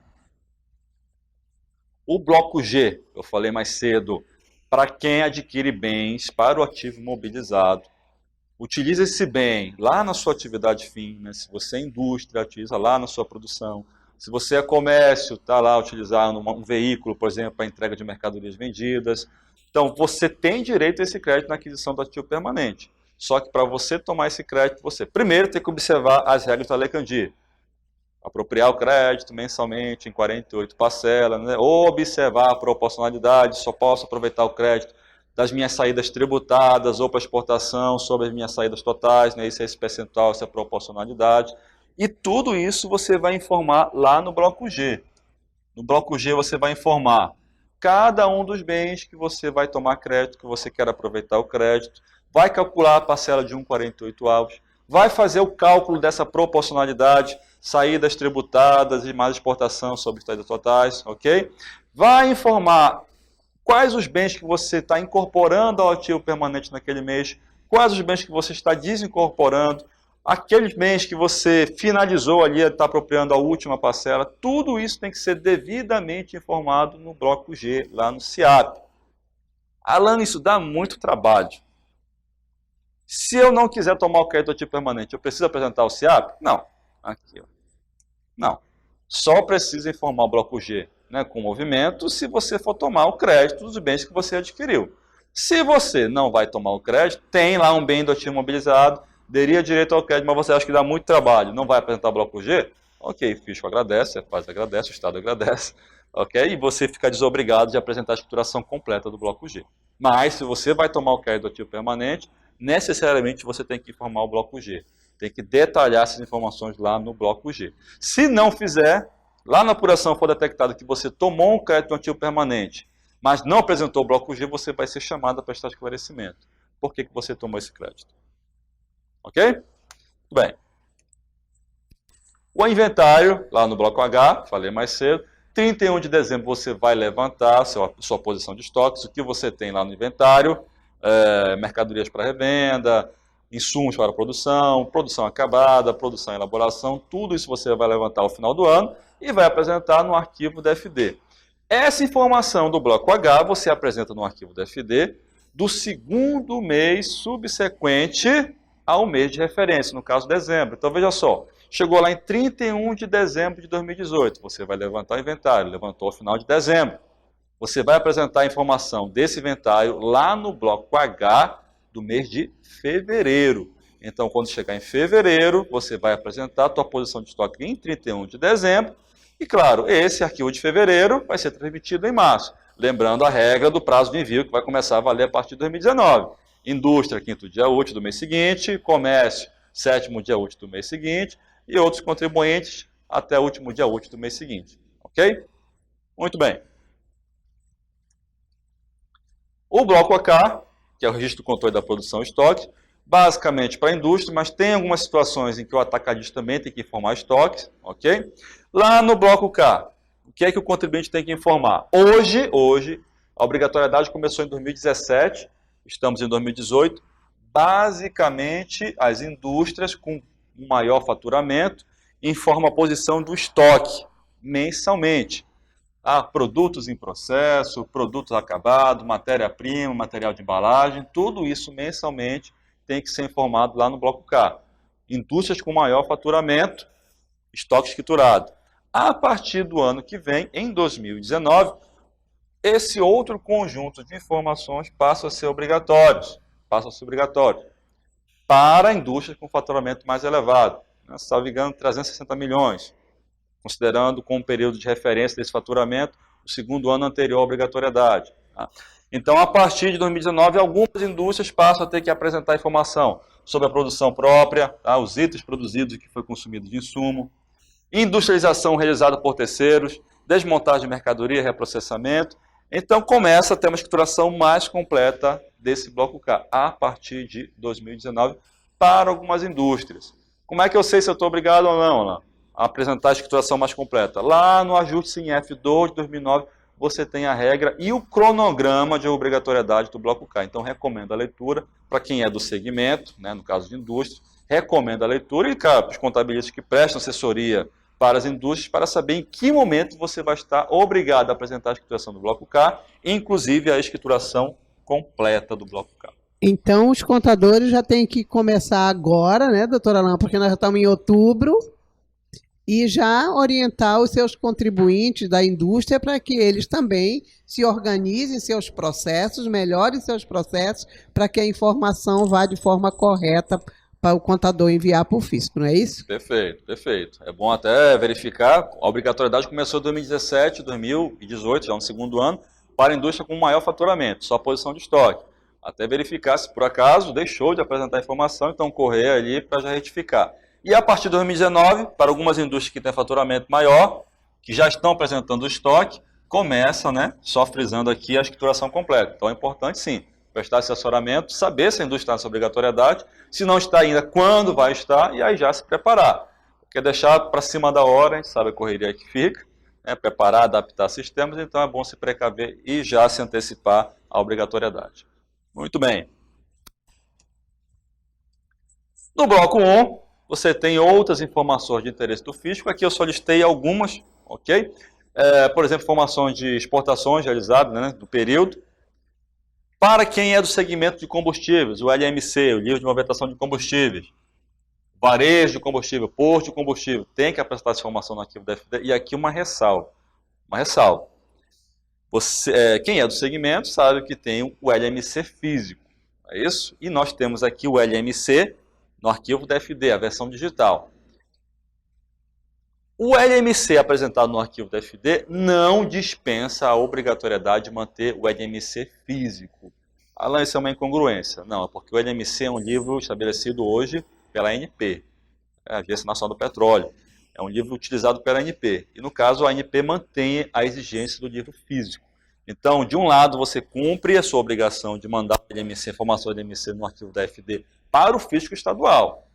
O bloco G, eu falei mais cedo, para quem adquire bens para o ativo imobilizado, utiliza esse bem lá na sua atividade fim, né? Se você é indústria, utiliza lá na sua produção. Se você é comércio, está lá utilizando um veículo, por exemplo, para entrega de mercadorias vendidas. Então, você tem direito a esse crédito na aquisição do ativo permanente. Só que para você tomar esse crédito, você primeiro tem que observar as regras da Lei Candir. Apropriar o crédito mensalmente em 48 parcelas, né? Ou observar a proporcionalidade, só posso aproveitar o crédito das minhas saídas tributadas ou para exportação sobre as minhas saídas totais, né? Isso é esse percentual, essa é a proporcionalidade. E tudo isso você vai informar lá no bloco G. No bloco G você vai informar cada um dos bens que você vai tomar crédito, que você quer aproveitar o crédito, vai calcular a parcela de 1,48 avos, vai fazer o cálculo dessa proporcionalidade, saídas tributadas e mais exportação sobre saídas totais, ok? Vai informar quais os bens que você está incorporando ao ativo permanente naquele mês, quais os bens que você está desincorporando, aqueles bens que você finalizou ali, está apropriando a última parcela, tudo isso tem que ser devidamente informado no bloco G, lá no CIAP. Alan, isso dá muito trabalho. Se eu não quiser tomar o crédito ativo permanente, eu preciso apresentar o CIAP? Não. Aqui, ó. Não. Só precisa informar o bloco G, né, com movimento, se você for tomar o crédito dos bens que você adquiriu. Se você não vai tomar o crédito, tem lá um bem do ativo imobilizado, daria direito ao crédito, mas você acha que dá muito trabalho, não vai apresentar o bloco G? Ok, o fisco agradece, a FAZ agradece, o Estado agradece, ok? E você fica desobrigado de apresentar a escrituração completa do bloco G. Mas, se você vai tomar o crédito do ativo permanente, necessariamente você tem que informar o bloco G. Tem que detalhar essas informações lá no bloco G. Se não fizer, lá na apuração for detectado que você tomou um crédito ativo permanente, mas não apresentou o bloco G, você vai ser chamado a prestar esclarecimento. Por que você tomou esse crédito? Ok? Bem. O inventário, lá no bloco H, falei mais cedo, 31 de dezembro você vai levantar sua posição de estoques, o que você tem lá no inventário, mercadorias para revenda, insumos para a produção, produção acabada, produção e elaboração, tudo isso você vai levantar ao final do ano e vai apresentar no arquivo DFD. Essa informação do bloco H você apresenta no arquivo DFD do segundo mês subsequente ao mês de referência, no caso dezembro. Então veja só, chegou lá em 31 de dezembro de 2018, você vai levantar o inventário, levantou ao final de dezembro. Você vai apresentar a informação desse inventário lá no bloco H do mês de fevereiro. Então, quando chegar em fevereiro, você vai apresentar a sua posição de estoque em 31 de dezembro. E, claro, esse arquivo de fevereiro vai ser transmitido em março. Lembrando a regra do prazo de envio, que vai começar a valer a partir de 2019. Indústria, quinto dia útil do mês seguinte. Comércio, sétimo dia útil do mês seguinte. E outros contribuintes até o último dia útil do mês seguinte. Ok? Muito bem. O bloco AK, que é o registro do controle da produção e estoque, basicamente para a indústria, mas tem algumas situações em que o atacadista também tem que informar estoques, ok? Lá no bloco K, o que é que o contribuinte tem que informar? Hoje, a obrigatoriedade começou em 2017, estamos em 2018, basicamente as indústrias com um maior faturamento informam a posição do estoque mensalmente. Produtos em processo, produtos acabados, matéria-prima, material de embalagem, tudo isso mensalmente tem que ser informado lá no bloco K. Indústrias com maior faturamento, estoque escriturado. A partir do ano que vem, em 2019, esse outro conjunto de informações passa a ser obrigatórios. Para indústrias com faturamento mais elevado. Salvo engano, 360 milhões. Considerando como período de referência desse faturamento o segundo ano anterior à obrigatoriedade. Então, a partir de 2019, algumas indústrias passam a ter que apresentar informação sobre a produção própria, os itens produzidos e que foi consumido de insumo, industrialização realizada por terceiros, desmontagem de mercadoria, reprocessamento. Então, começa a ter uma escrituração mais completa desse bloco K, a partir de 2019, para algumas indústrias. Como é que eu sei se eu estou obrigado ou não, Alain, a apresentar a escrituração mais completa? Lá no ajuste em F2 de 2009, você tem a regra e o cronograma de obrigatoriedade do bloco K. Então, recomendo a leitura para quem é do segmento, né, no caso de indústria, recomendo a leitura e, cara, para os contabilistas que prestam assessoria para as indústrias, para saber em que momento você vai estar obrigado a apresentar a escrituração do bloco K, inclusive a escrituração completa do bloco K. Então, os contadores já têm que começar agora, né, doutora Alain, porque nós já estamos em outubro, e já orientar os seus contribuintes da indústria para que eles também se organizem seus processos, melhorem seus processos, para que a informação vá de forma correta para o contador enviar para o fisco, não é isso? Perfeito, perfeito. É bom até verificar, a obrigatoriedade começou em 2017, 2018, já no segundo ano, para a indústria com maior faturamento, só posição de estoque. Até verificar se por acaso deixou de apresentar informação, então correr ali para já retificar. E a partir de 2019, para algumas indústrias que têm faturamento maior, que já estão apresentando o estoque, começa, né, só frisando aqui a escrituração completa. Então é importante sim, prestar assessoramento, saber se a indústria está nessa obrigatoriedade, se não está ainda, quando vai estar, e aí já se preparar. Porque deixar para cima da hora, a gente sabe a correria que fica, né, preparar, adaptar sistemas, então é bom se precaver e já se antecipar à obrigatoriedade. Muito bem. No bloco 1, você tem outras informações de interesse do fisco. Aqui eu só listei algumas, ok? Por exemplo, informações de exportações realizadas, né, do período. Para quem é do segmento de combustíveis, o LMC, o Livro de Movimentação de Combustíveis, varejo de combustível, posto de combustível, tem que apresentar essa informação no arquivo da FD. E aqui uma ressalva. Quem é do segmento sabe que tem o LMC físico, é isso? E nós temos aqui o LMC no arquivo da FD, a versão digital. O LMC apresentado no arquivo da FD não dispensa a obrigatoriedade de manter o LMC físico. Alain, isso é uma incongruência. Não, é porque o LMC é um livro estabelecido hoje pela ANP, a Agência Nacional do Petróleo. É um livro utilizado pela ANP. E, no caso, a ANP mantém a exigência do livro físico. Então, de um lado, você cumpre a sua obrigação de mandar o LMC, informação do LMC no arquivo da FD para o fisco estadual.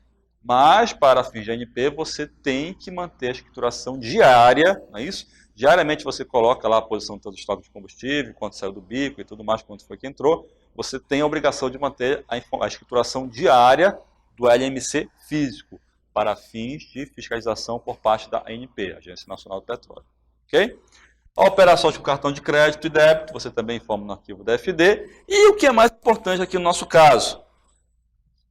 Mas, para fins de ANP, você tem que manter a escrituração diária, não é isso? Diariamente você coloca lá a posição do estoque de combustível, quanto saiu do bico e tudo mais, quanto foi que entrou, você tem a obrigação de manter a escrituração diária do LMC físico, para fins de fiscalização por parte da ANP, Agência Nacional do Petróleo. Ok? A operação de cartão de crédito e débito, você também informa no arquivo DFD. E o que é mais importante aqui no nosso caso?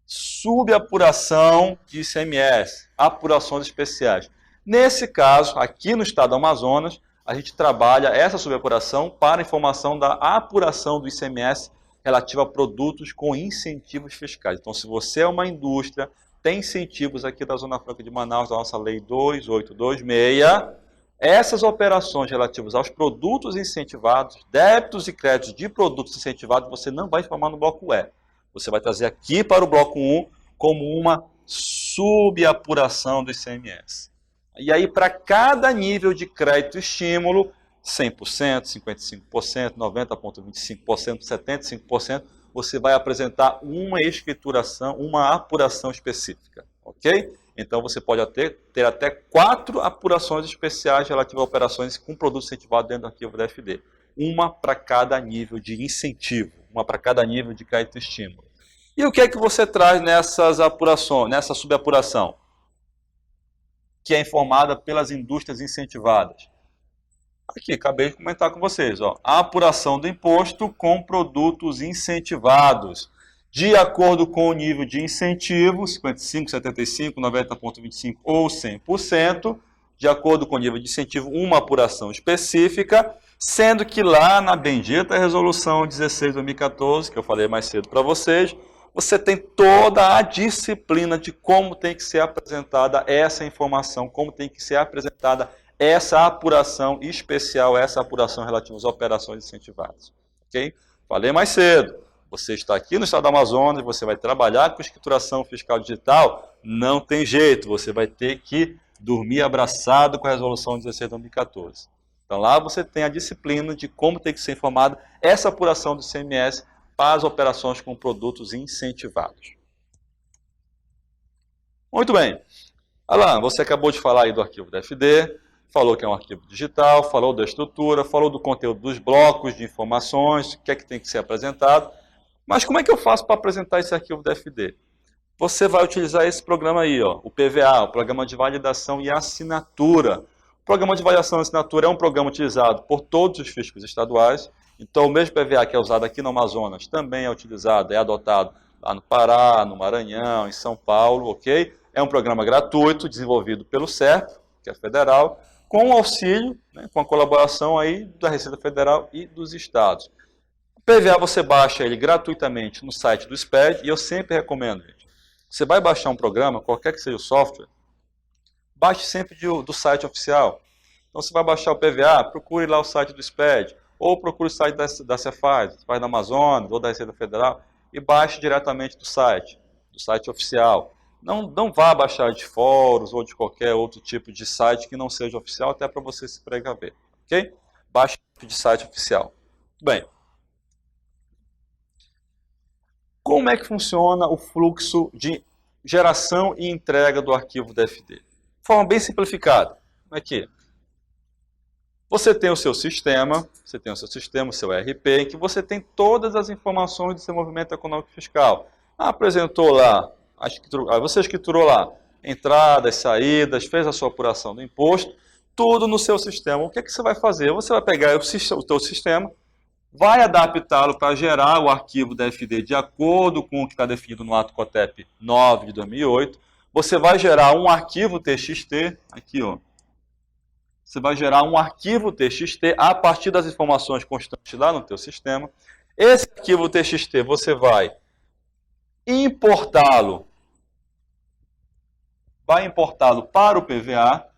Subapuração de ICMS, apurações especiais. Nesse caso, aqui no estado do Amazonas, a gente trabalha essa subapuração para informação da apuração do ICMS relativa a produtos com incentivos fiscais. Então, se você é uma indústria, tem incentivos aqui da Zona Franca de Manaus, da nossa Lei 2826, essas operações relativas aos produtos incentivados, débitos e créditos de produtos incentivados, você não vai informar no bloco E. Você vai trazer aqui para o bloco 1 como uma subapuração do ICMS. E aí, para cada nível de crédito e estímulo, 100%, 55%, 90,25%, 75%, você vai apresentar uma escrituração, uma apuração específica, ok? Então, você pode ter até 4 apurações especiais relativas a operações com produto incentivado dentro do arquivo da FD. Uma para cada nível de incentivo, uma para cada nível de crédito e estímulo. E o que é que você traz nessas apurações, nessa subapuração? Que é informada pelas indústrias incentivadas. Aqui, acabei de comentar com vocês, ó, a apuração do imposto com produtos incentivados, de acordo com o nível de incentivo, 55, 75, 90,25 ou 100%, de acordo com o nível de incentivo, uma apuração específica, sendo que lá na bendita resolução 16/2014, que eu falei mais cedo para vocês, você tem toda a disciplina de como tem que ser apresentada essa informação, como tem que ser apresentada essa apuração especial, essa apuração relativa às operações incentivadas. Ok? Falei mais cedo, você está aqui no estado do Amazonas, você vai trabalhar com escrituração fiscal digital, não tem jeito, você vai ter que dormir abraçado com a resolução 16/2014. Então lá você tem a disciplina de como tem que ser informada essa apuração do ICMS para as operações com produtos incentivados. Muito bem. Alan, você acabou de falar aí do arquivo da FD, falou que é um arquivo digital, falou da estrutura, falou do conteúdo dos blocos de informações, o que é que tem que ser apresentado. Mas como é que eu faço para apresentar esse arquivo da FD? Você vai utilizar esse programa aí, ó, o PVA, o Programa de Validação e Assinatura. O Programa de Validação e Assinatura é um programa utilizado por todos os fiscos estaduais. Então, o mesmo PVA que é usado aqui no Amazonas também é utilizado, é adotado lá no Pará, no Maranhão, em São Paulo, ok? É um programa gratuito, desenvolvido pelo CERP, que é federal, com o auxílio, né, com a colaboração aí da Receita Federal e dos estados. O PVA você baixa ele gratuitamente no site do SPED, e eu sempre recomendo, gente, você vai baixar um programa, qualquer que seja o software, baixe sempre do site oficial. Então, você vai baixar o PVA, procure lá o site do SPED, ou procure o site da Cefaz, da Amazonas, ou da Receita Federal, e baixe diretamente do site oficial. Não vá baixar de fóruns ou de qualquer outro tipo de site que não seja oficial, até para você se precaver, ok? Baixe de site oficial. Bem, como é que funciona o fluxo de geração e entrega do arquivo DFD? De forma bem simplificada. Como é que? Você tem o seu sistema, o seu ERP, em que você tem todas as informações do seu movimento econômico fiscal. Apresentou lá, você escriturou lá entradas, saídas, fez a sua apuração do imposto, tudo no seu sistema. O que é que você vai fazer? Você vai pegar o seu sistema, vai adaptá-lo para gerar o arquivo DFD de acordo com o que está definido no ato COTEP 9 de 2008. Você vai gerar um arquivo TXT, aqui ó. Você vai gerar um arquivo TXT a partir das informações constantes lá no teu sistema. Esse arquivo TXT você vai importá-lo para o PVA.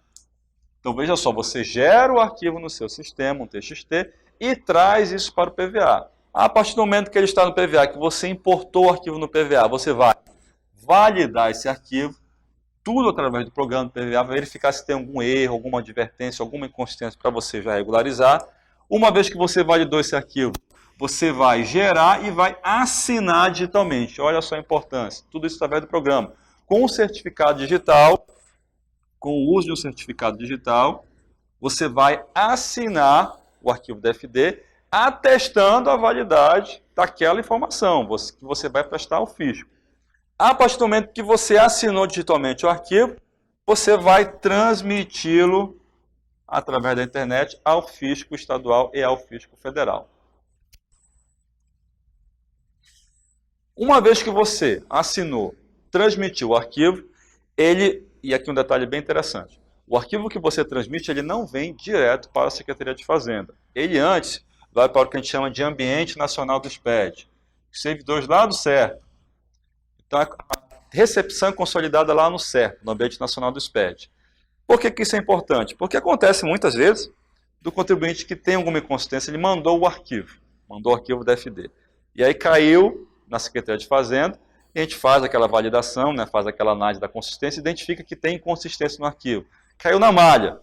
Então veja só, você gera o arquivo no seu sistema, um TXT, e traz isso para o PVA. A partir do momento que ele está no PVA, que você importou o arquivo no PVA, você vai validar esse arquivo, tudo através do programa do PVA, verificar se tem algum erro, alguma advertência, alguma inconsistência para você já regularizar. Uma vez que você validou esse arquivo, você vai gerar e vai assinar digitalmente. Olha só a importância. Tudo isso através do programa. Com o certificado digital, com o uso de um certificado digital, você vai assinar o arquivo DFD atestando a validade daquela informação que você vai prestar ao fisco. A partir do momento que você assinou digitalmente o arquivo, você vai transmiti-lo através da internet ao fisco estadual e ao fisco federal. Uma vez que você assinou, transmitiu o arquivo, e aqui um detalhe bem interessante, o arquivo que você transmite, ele não vem direto para a Secretaria de Fazenda. Ele antes vai para o que a gente chama de Ambiente Nacional do SPED, servidores lá do CERP. Então, a recepção é consolidada lá no CERP, no Ambiente Nacional do SPED. Por que isso é importante? Porque acontece muitas vezes do contribuinte que tem alguma inconsistência, ele mandou o arquivo da FD. E aí caiu na Secretaria de Fazenda, e a gente faz aquela validação, né, faz aquela análise da consistência, identifica que tem inconsistência no arquivo. Caiu na malha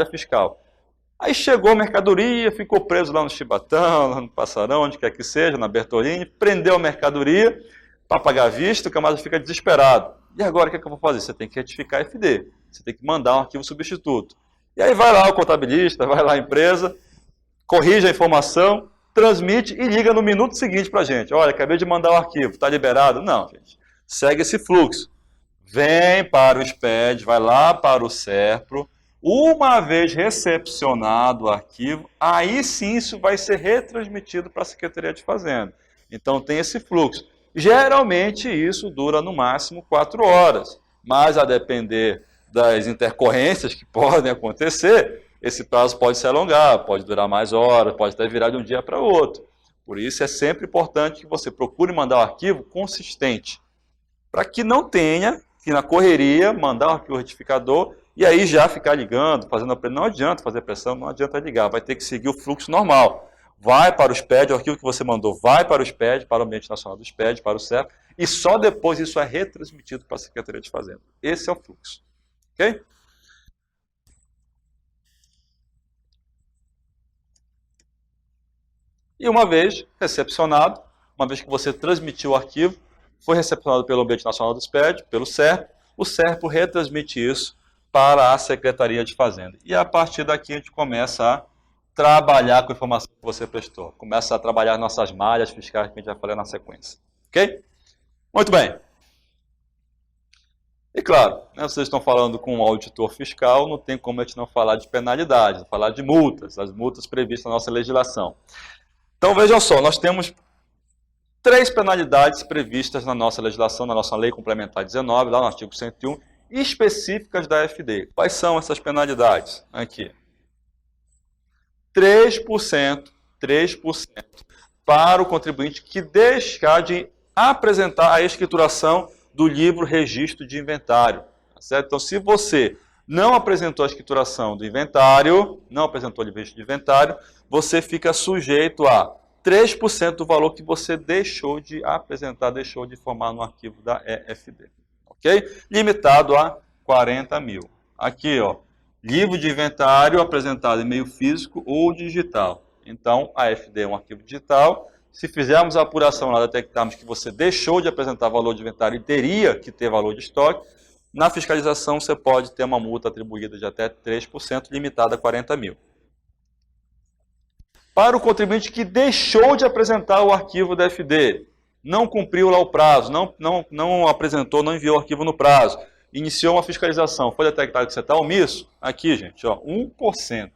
fiscal. Aí chegou a mercadoria, ficou preso lá no Chibatão, lá no Passarão, onde quer que seja, na Bertolini, prendeu a mercadoria para pagar a vista, o camarada fica desesperado. E agora o que é que eu vou fazer? Você tem que retificar a FD, você tem que mandar um arquivo substituto. E aí vai lá o contabilista, vai lá a empresa, corrige a informação, transmite e liga no minuto seguinte para a gente. Olha, acabei de mandar o arquivo, está liberado? Não, gente. Segue esse fluxo. Vem para o SPED, vai lá para o SERPRO. Uma vez recepcionado o arquivo, aí sim isso vai ser retransmitido para a Secretaria de Fazenda. Então tem esse fluxo. Geralmente isso dura no máximo 4 horas, mas a depender das intercorrências que podem acontecer, esse prazo pode se alongar, pode durar mais horas, pode até virar de um dia para outro. Por isso é sempre importante que você procure mandar o arquivo consistente, para que não tenha que na correria mandar o arquivo retificador e aí já ficar ligando, fazendo a pressão. Não adianta fazer pressão, não adianta ligar, vai ter que seguir o fluxo normal. Vai para o SPED, o arquivo que você mandou vai para o SPED, para o Ambiente Nacional do SPED, para o CERP, e só depois isso é retransmitido para a Secretaria de Fazenda. Esse é o fluxo. Ok? E uma vez recepcionado, uma vez que você transmitiu o arquivo, foi recepcionado pelo Ambiente Nacional do SPED, pelo SERP, o SERP retransmite isso para a Secretaria de Fazenda. E a partir daqui a gente começa a trabalhar com a informação que você prestou. Começa a trabalhar nossas malhas fiscais que a gente vai falar na sequência. Ok? Muito bem. E claro, né, vocês estão falando com um auditor fiscal, não tem como a gente não falar de penalidades, falar de multas, as multas previstas na nossa legislação. Então vejam só, nós temos 3 penalidades previstas na nossa legislação, na nossa Lei Complementar 19, lá no artigo 101, específicas da FD. Quais são essas penalidades? Aqui. 3% para o contribuinte que deixar de apresentar a escrituração do livro registro de inventário. Certo? Então, se você não apresentou a escrituração do inventário, não apresentou o livro registro de inventário, você fica sujeito a 3% do valor que você deixou de apresentar, deixou de informar no arquivo da EFD. Ok? Limitado a 40 mil. Aqui, ó, livro de inventário apresentado em meio físico ou digital. Então, a FD é um arquivo digital. Se fizermos a apuração lá, detectarmos que você deixou de apresentar valor de inventário e teria que ter valor de estoque, na fiscalização você pode ter uma multa atribuída de até 3%, limitada a 40 mil. Para o contribuinte que deixou de apresentar o arquivo da FD, não cumpriu lá o prazo, não apresentou, não enviou o arquivo no prazo, iniciou uma fiscalização, foi detectado que você está omisso, aqui, gente, ó, 1%.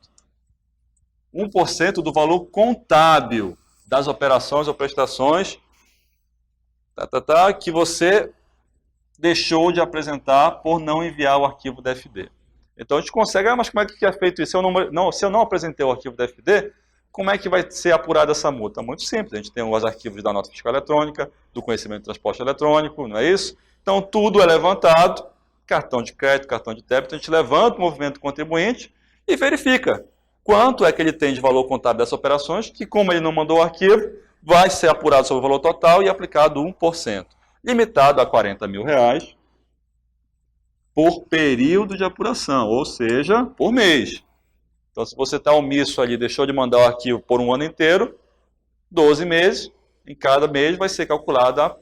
1% do valor contábil das operações ou prestações que você deixou de apresentar por não enviar o arquivo da FD. Então a gente consegue, mas como é que é feito isso? Se eu não apresentei o arquivo da FD, como é que vai ser apurada essa multa? Muito simples, a gente tem os arquivos da nota fiscal eletrônica, do conhecimento de transporte eletrônico, não é isso? Então tudo é levantado, cartão de crédito, cartão de débito, a gente levanta o movimento do contribuinte e verifica quanto é que ele tem de valor contábil dessas operações, que como ele não mandou o arquivo, vai ser apurado sobre o valor total e aplicado 1%, limitado a 40 mil reais por período de apuração, ou seja, por mês. Então, se você está omisso ali, deixou de mandar o arquivo por um ano inteiro, 12 meses, em cada mês vai ser calculada a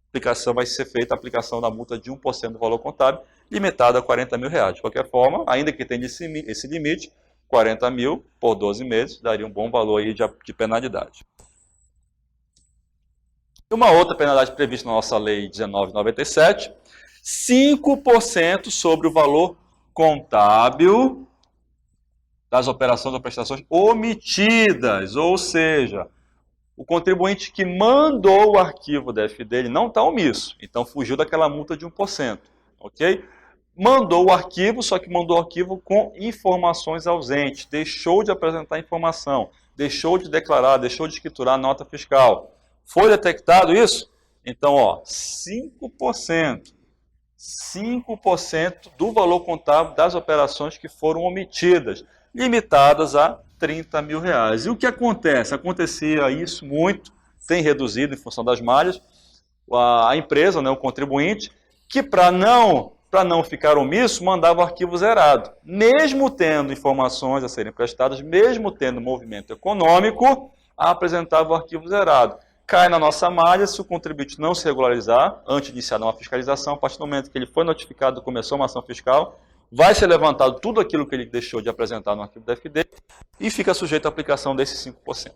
aplicação, vai ser feita a aplicação da multa de 1% do valor contábil, limitada a 40 mil reais. De qualquer forma, ainda que tenha esse limite, 40 mil por 12 meses, daria um bom valor aí de penalidade. Uma outra penalidade prevista na nossa lei 1997, 5% sobre o valor contábil das operações ou prestações omitidas, ou seja, o contribuinte que mandou o arquivo DFD, ele não está omisso, então fugiu daquela multa de 1%, ok? Mandou o arquivo, só que mandou o arquivo com informações ausentes, deixou de apresentar informação, deixou de declarar, deixou de escriturar a nota fiscal. Foi detectado isso? Então, ó, 5% do valor contábil das operações que foram omitidas, limitadas a 30 mil reais. E o que acontece? Acontecia isso muito, tem reduzido em função das malhas, a empresa, né, o contribuinte, que para não ficar omisso, mandava o arquivo zerado. Mesmo tendo informações a serem prestadas, mesmo tendo movimento econômico, apresentava o arquivo zerado. Cai na nossa malha, se o contribuinte não se regularizar, antes de iniciar uma fiscalização, a partir do momento que ele foi notificado, começou uma ação fiscal, vai ser levantado tudo aquilo que ele deixou de apresentar no arquivo DFD e fica sujeito à aplicação desses 5%.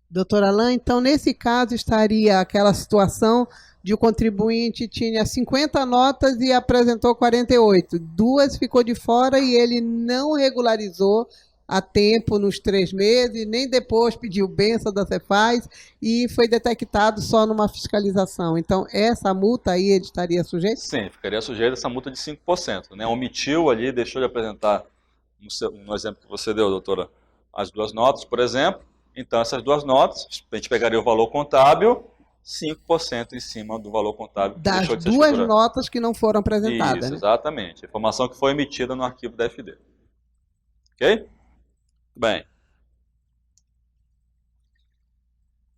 Doutor Alain, então nesse caso estaria aquela situação de o contribuinte tinha 50 notas e apresentou 48. 2 ficou de fora e ele não regularizou a tempo nos 3 meses, nem depois pediu benção da Cefaz e foi detectado só numa fiscalização. Então, essa multa aí ele estaria sujeito? Sim, ficaria sujeito a essa multa de 5%. Né? Omitiu ali, deixou de apresentar, no exemplo que você deu, doutora, as 2 notas, por exemplo. Então, essas 2 notas, a gente pegaria o valor contábil, 5% em cima do valor contábil. Das 2 notas que não foram apresentadas. Isso, né? Exatamente. A informação que foi emitida no arquivo da FD. Ok? Bem.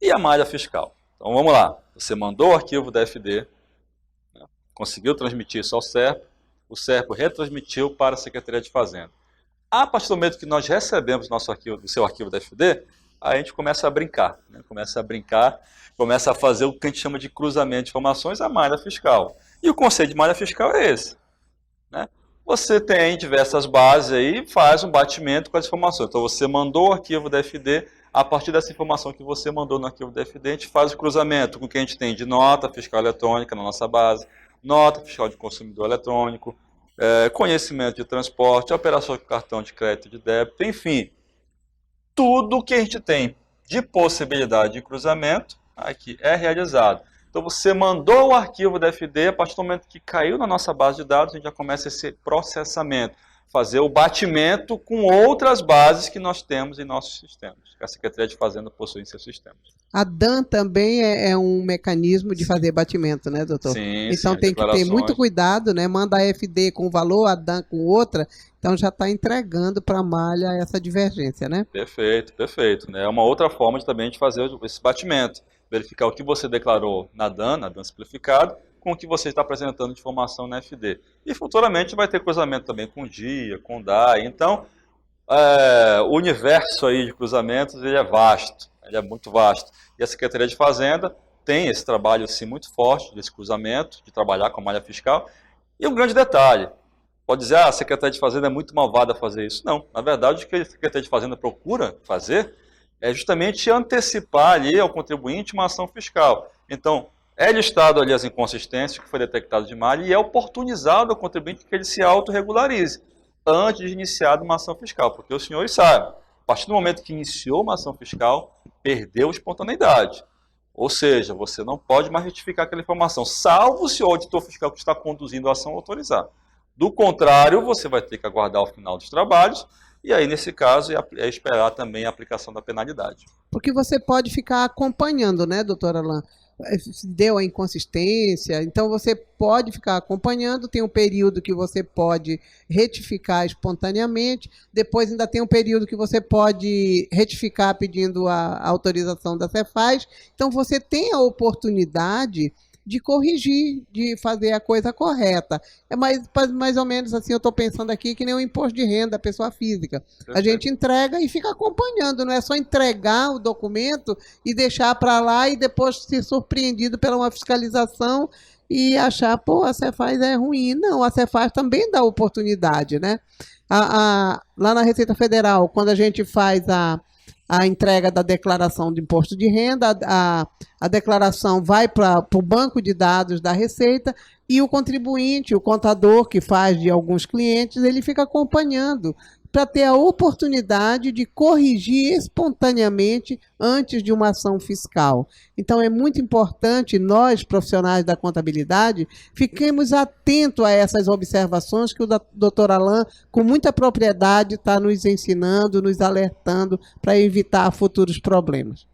E a malha fiscal? Então, vamos lá. Você mandou o arquivo da FD, né? Conseguiu transmitir isso ao SERPRO, o SERPRO retransmitiu para a Secretaria de Fazenda. A partir do momento que nós recebemos o seu arquivo da FD, aí a gente começa a brincar, né? Começa a fazer o que a gente chama de cruzamento de informações, a malha fiscal. E o conceito de malha fiscal é esse, né? Você tem diversas bases aí e faz um batimento com as informações. Então você mandou o arquivo da FD, a partir dessa informação que você mandou no arquivo da FD, a gente faz o cruzamento com o que a gente tem de nota fiscal eletrônica na nossa base, nota fiscal de consumidor eletrônico, conhecimento de transporte, operação com cartão de crédito e de débito, enfim. Tudo que a gente tem de possibilidade de cruzamento, aqui é realizado. Então você mandou o arquivo da FD, a partir do momento que caiu na nossa base de dados, a gente já começa esse processamento, fazer o batimento com outras bases que nós temos em nossos sistemas, que a Secretaria de Fazenda possui em seus sistemas. A DAN também é um mecanismo de fazer batimento, né, doutor? Sim, então tem que ter muito cuidado, né? Manda a FD com um valor, a DAN com outra, então já está entregando para a malha essa divergência, né? Perfeito, perfeito. É uma outra forma de também de fazer esse batimento. Verificar o que você declarou na DAN simplificado, com o que você está apresentando de informação na FD. E futuramente vai ter cruzamento também com DIA, com DAI. Então, o universo aí de cruzamentos ele é vasto, ele é muito vasto. E a Secretaria de Fazenda tem esse trabalho assim, muito forte, desse cruzamento, de trabalhar com a malha fiscal. E um grande detalhe, pode dizer, a Secretaria de Fazenda é muito malvada a fazer isso. Não, na verdade o que a Secretaria de Fazenda procura fazer é justamente antecipar ali ao contribuinte uma ação fiscal. Então, é listado ali as inconsistências que foi detectado de malha e é oportunizado ao contribuinte que ele se autorregularize antes de iniciar uma ação fiscal, porque os senhores sabem, a partir do momento que iniciou uma ação fiscal, perdeu a espontaneidade. Ou seja, você não pode mais retificar aquela informação, salvo se o auditor fiscal que está conduzindo a ação autorizar. Do contrário, você vai ter que aguardar o final dos trabalhos e aí, nesse caso, é esperar também a aplicação da penalidade. Porque você pode ficar acompanhando, né, doutor Alain? Deu a inconsistência, então você pode ficar acompanhando, tem um período que você pode retificar espontaneamente, depois ainda tem um período que você pode retificar pedindo a autorização da Cefaz, então você tem a oportunidade de corrigir, de fazer a coisa correta. É mais ou menos assim, eu estou pensando aqui que nem o imposto de renda da pessoa física. A gente entrega e fica acompanhando, não é só entregar o documento e deixar para lá e depois ser surpreendido pela uma fiscalização e achar, pô, a Cefaz é ruim. Não, a Cefaz também dá oportunidade, né? Lá na Receita Federal, quando a gente faz a entrega da declaração de imposto de renda, a declaração vai para o banco de dados da Receita e o contribuinte, o contador que faz de alguns clientes, ele fica acompanhando para ter a oportunidade de corrigir espontaneamente antes de uma ação fiscal. Então, é muito importante nós, profissionais da contabilidade, fiquemos atentos a essas observações que o doutor Alain, com muita propriedade, está nos ensinando, nos alertando para evitar futuros problemas.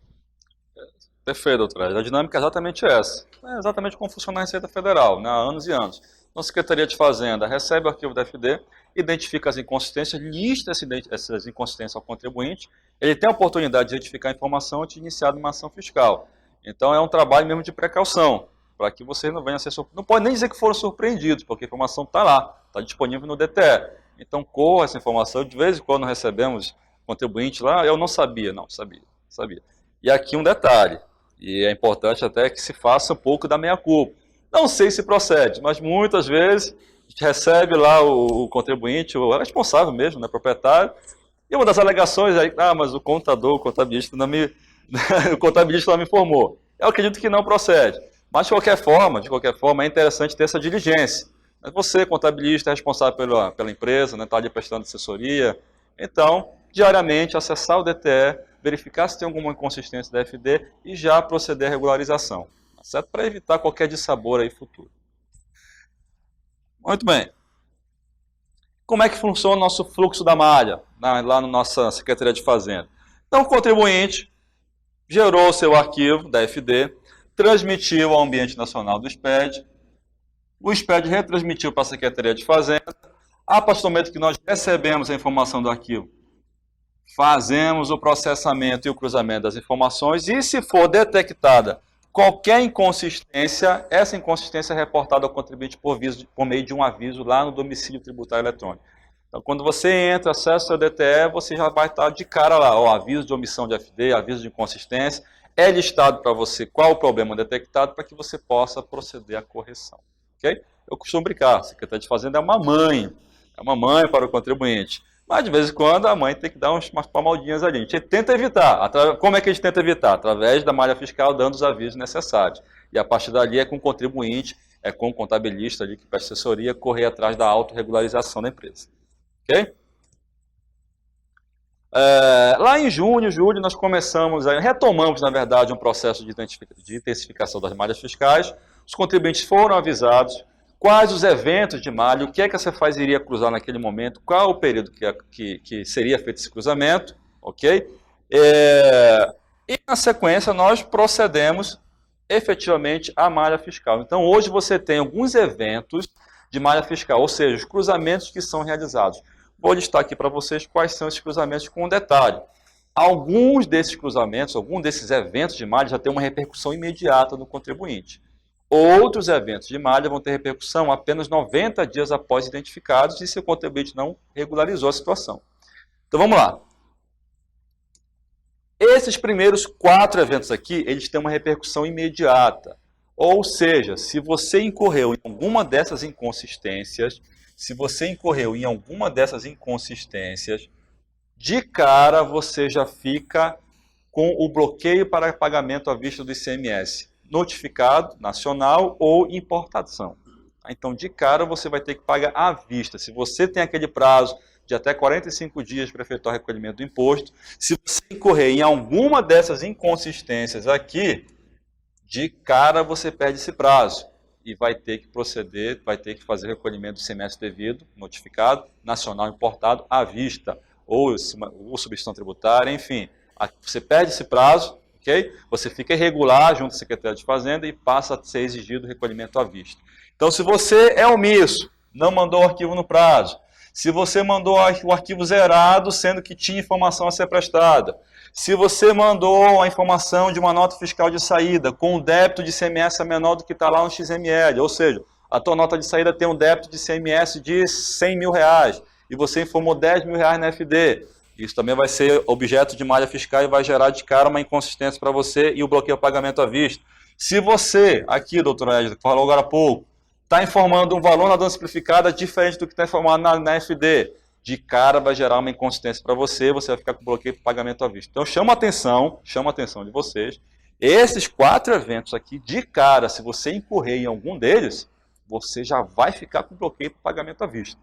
Perfeito, doutora. A dinâmica é exatamente essa. É exatamente como funciona a Receita Federal, né, há anos e anos. Então, a Secretaria de Fazenda recebe o arquivo da FD, identifica as inconsistências, lista essas inconsistências ao contribuinte, ele tem a oportunidade de identificar a informação antes de iniciar uma ação fiscal. Então, é um trabalho mesmo de precaução, para que vocês não venham a ser surpreendidos. Não pode nem dizer que foram surpreendidos, porque a informação está lá, está disponível no DTE. Então, corra essa informação. De vez em quando recebemos contribuinte lá, eu não sabia. Não, sabia. E aqui um detalhe, e é importante até que se faça um pouco da meia-culpa. Não sei se procede, mas muitas vezes a gente recebe lá o contribuinte, o responsável mesmo, né, proprietário, e uma das alegações é, mas o contabilista não me, o contabilista não me informou. Eu acredito que não procede. Mas de qualquer forma, é interessante ter essa diligência. Mas você, contabilista, é responsável pela empresa, está ali prestando assessoria. Então, diariamente, acessar o DTE, verificar se tem alguma inconsistência da FD e já proceder à regularização. Certo? Para evitar qualquer dissabor aí futuro. Muito bem. Como é que funciona o nosso fluxo da malha, lá na nossa Secretaria de Fazenda? Então, o contribuinte gerou o seu arquivo da FD, transmitiu ao Ambiente Nacional do SPED, o SPED retransmitiu para a Secretaria de Fazenda, a partir do momento que nós recebemos a informação do arquivo, fazemos o processamento e o cruzamento das informações, e se for detectada qualquer inconsistência, essa inconsistência é reportada ao contribuinte por meio de um aviso lá no domicílio tributário eletrônico. Então, quando você entra, acessa o seu DTE, você já vai estar de cara lá, aviso de omissão de FD, aviso de inconsistência, é listado para você qual o problema detectado para que você possa proceder à correção. Okay? Eu costumo brincar, a Secretaria de Fazenda é uma mãe para o contribuinte. Mas, de vez em quando, a mãe tem que dar umas palmadinhas ali. A gente tenta evitar. Como é que a gente tenta evitar? Através da malha fiscal, dando os avisos necessários. E, a partir dali, é com o contribuinte, é com o contabilista ali que presta assessoria, correr atrás da autorregularização da empresa. Ok? Lá em junho, julho, nós retomamos, na verdade, um processo de intensificação das malhas fiscais. Os contribuintes foram avisados quais os eventos de malha, o que é que a Cefaz iria cruzar naquele momento, qual o período que seria feito esse cruzamento, ok? E, na sequência, nós procedemos efetivamente à malha fiscal. Então, hoje você tem alguns eventos de malha fiscal, ou seja, os cruzamentos que são realizados. Vou listar aqui para vocês quais são esses cruzamentos com detalhe. Alguns desses cruzamentos, alguns desses eventos de malha já têm uma repercussão imediata no contribuinte. Outros eventos de malha vão ter repercussão apenas 90 dias após identificados e se o contribuinte não regularizou a situação. Então vamos lá. Esses primeiros 4 eventos aqui, eles têm uma repercussão imediata. Ou seja, se você incorreu em alguma dessas inconsistências, de cara você já fica com o bloqueio para pagamento à vista do ICMS. Notificado, nacional ou importação. Então, de cara, você vai ter que pagar à vista. Se você tem aquele prazo de até 45 dias para efetuar o recolhimento do imposto, se você incorrer em alguma dessas inconsistências aqui, de cara você perde esse prazo e vai ter que proceder, vai ter que fazer o recolhimento do ICMS devido, notificado, nacional importado, à vista, ou substituição tributária, enfim. Você perde esse prazo, okay? Você fica irregular junto à Secretaria de Fazenda e passa a ser exigido o recolhimento à vista. Então, se você é omisso, não mandou o arquivo no prazo, se você mandou o arquivo zerado, sendo que tinha informação a ser prestada, se você mandou a informação de uma nota fiscal de saída com um débito de ICMS menor do que está lá no XML, ou seja, a tua nota de saída tem um débito de ICMS de R$100 mil e você informou R$10 mil na FD, isso também vai ser objeto de malha fiscal e vai gerar de cara uma inconsistência para você e o bloqueio ao pagamento à vista. Se você, aqui, doutor Edson, que falou agora há pouco, está informando um valor na dona simplificada diferente do que está informado na FD, de cara vai gerar uma inconsistência para você, você vai ficar com bloqueio para pagamento à vista. Então chama a atenção de vocês. Esses 4 eventos aqui, de cara, se você incorrer em algum deles, você já vai ficar com bloqueio para pagamento à vista.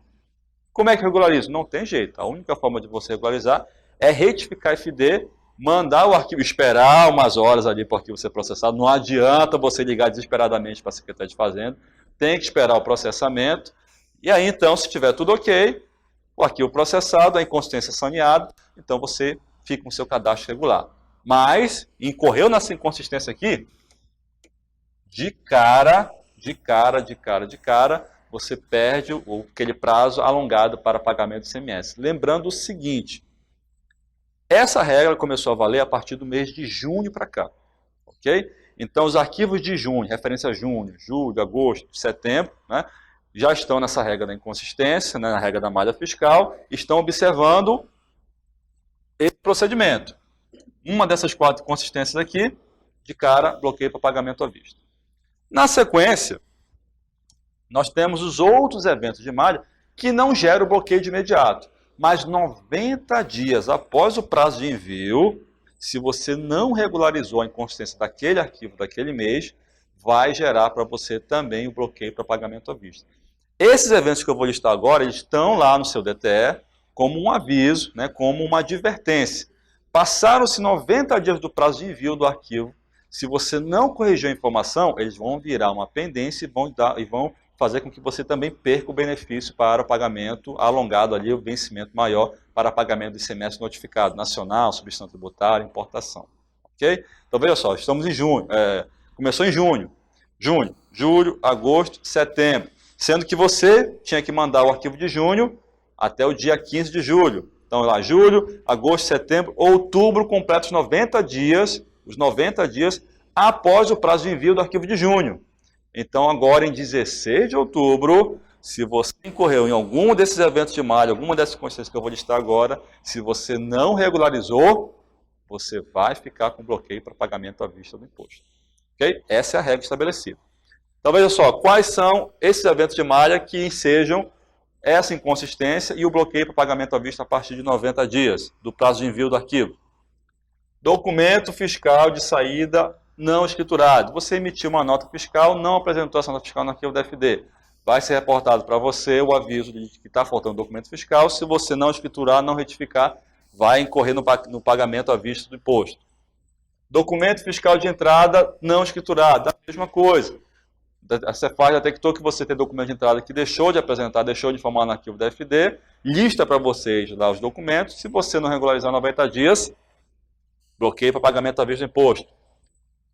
Como é que regulariza? Não tem jeito. A única forma de você regularizar é retificar FD, mandar o arquivo, esperar umas horas ali para o arquivo ser processado. Não adianta você ligar desesperadamente para a Secretaria de Fazenda. Tem que esperar o processamento. E aí, então, se tiver tudo ok, o arquivo processado, a inconsistência saneada, então você fica com o seu cadastro regular. Mas, incorreu nessa inconsistência aqui, de cara, você perde aquele prazo alongado para pagamento do ICMS. Lembrando o seguinte, essa regra começou a valer a partir do mês de junho para cá, ok? Então, os arquivos de junho, referência a junho, julho, agosto, setembro, né, já estão nessa regra da inconsistência, né, na regra da malha fiscal, estão observando esse procedimento. Uma dessas 4 inconsistências aqui, de cara, bloqueio para pagamento à vista. Na sequência, nós temos os outros eventos de malha que não geram bloqueio de imediato, mas 90 dias após o prazo de envio, se você não regularizou a inconsistência daquele arquivo daquele mês, vai gerar para você também o bloqueio para pagamento à vista. Esses eventos que eu vou listar agora, eles estão lá no seu DTE como um aviso, né, como uma advertência. Passaram-se 90 dias do prazo de envio do arquivo. Se você não corrigiu a informação, eles vão virar uma pendência e vão fazer com que você também perca o benefício para o pagamento alongado ali, o vencimento maior para pagamento do ICMS notificado, nacional, substituição tributária, importação. Ok? Então veja só, estamos em junho, começou em junho, julho, agosto, setembro, sendo que você tinha que mandar o arquivo de junho até o dia 15 de julho. Então lá, julho, agosto, setembro, outubro, completa os 90 dias após o prazo de envio do arquivo de junho. Então, agora em 16 de outubro, se você incorreu em algum desses eventos de malha, alguma dessas consciências que eu vou listar agora, se você não regularizou, você vai ficar com bloqueio para pagamento à vista do imposto. Okay? Essa é a regra estabelecida. Então, veja só, quais são esses eventos de malha que ensejam essa inconsistência e o bloqueio para pagamento à vista a partir de 90 dias do prazo de envio do arquivo. Documento fiscal de saída não escriturado. Você emitiu uma nota fiscal, não apresentou essa nota fiscal no arquivo da FD. Vai ser reportado para você o aviso de que está faltando documento fiscal. Se você não escriturar, não retificar, vai incorrer no pagamento à vista do imposto. Documento fiscal de entrada não escriturado. A mesma coisa. A Cefaz detectou que você tem documento de entrada que deixou de apresentar, deixou de informar no arquivo da FD, lista para vocês lá os documentos. Se você não regularizar 90 dias, bloqueio para pagamento à vista do imposto.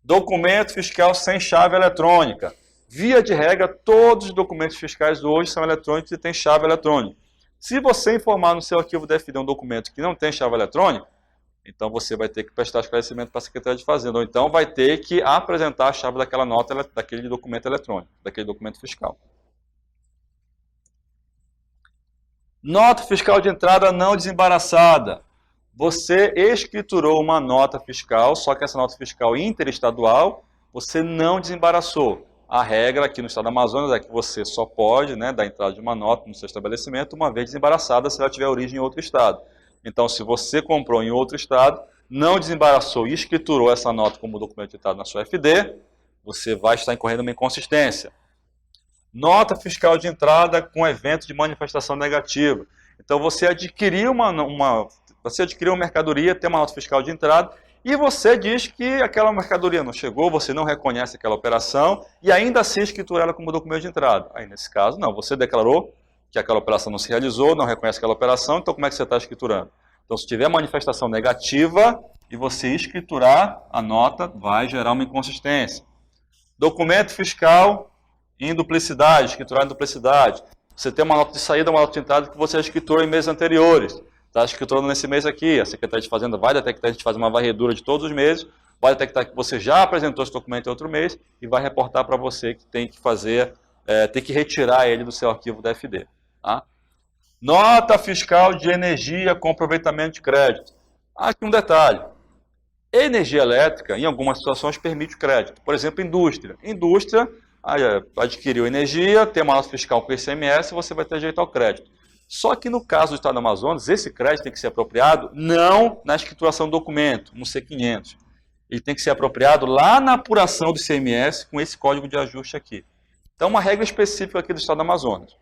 Documento fiscal sem chave eletrônica. Via de regra, todos os documentos fiscais hoje são eletrônicos e têm chave eletrônica. Se você informar no seu arquivo da FD um documento que não tem chave eletrônica, então você vai ter que prestar esclarecimento para a Secretaria de Fazenda, ou então vai ter que apresentar a chave daquela nota, daquele documento eletrônico, daquele documento fiscal. Nota fiscal de entrada não desembaraçada. Você escriturou uma nota fiscal, só que essa nota fiscal interestadual, você não desembaraçou. A regra aqui no estado do Amazonas é que você só pode, né, dar entrada de uma nota no seu estabelecimento uma vez desembaraçada se ela tiver origem em outro estado. Então, se você comprou em outro estado, não desembaraçou e escriturou essa nota como documento editado na sua FD, você vai estar incorrendo uma inconsistência. Nota fiscal de entrada com evento de manifestação negativa. Então, você adquiriu uma mercadoria, tem uma nota fiscal de entrada, e você diz que aquela mercadoria não chegou, você não reconhece aquela operação, e ainda assim escritura ela como documento de entrada. Aí, nesse caso, não, você declarou que aquela operação não se realizou, não reconhece aquela operação, então como é que você está escriturando? Então, se tiver manifestação negativa e você escriturar a nota, vai gerar uma inconsistência. Documento fiscal em duplicidade, escriturar em duplicidade. Você tem uma nota de saída, uma nota de entrada que você escriturou em meses anteriores. Está escriturando nesse mês aqui, a Secretaria de Fazenda vai detectar, a gente faz uma varredura de todos os meses, vai detectar que você já apresentou esse documento em outro mês e vai reportar para você que tem que fazer, tem que retirar ele do seu arquivo da FD. Tá? Nota fiscal de energia com aproveitamento de crédito. Aqui um detalhe. Energia elétrica, em algumas situações, permite crédito. Por exemplo, indústria. Indústria adquiriu energia, tem uma nota fiscal com ICMS, você vai ter direito ao crédito. Só que no caso do Estado do Amazonas, esse crédito tem que ser apropriado não na escrituração do documento, no C500. Ele tem que ser apropriado lá na apuração do ICMS com esse código de ajuste aqui. Então, uma regra específica aqui do Estado do Amazonas.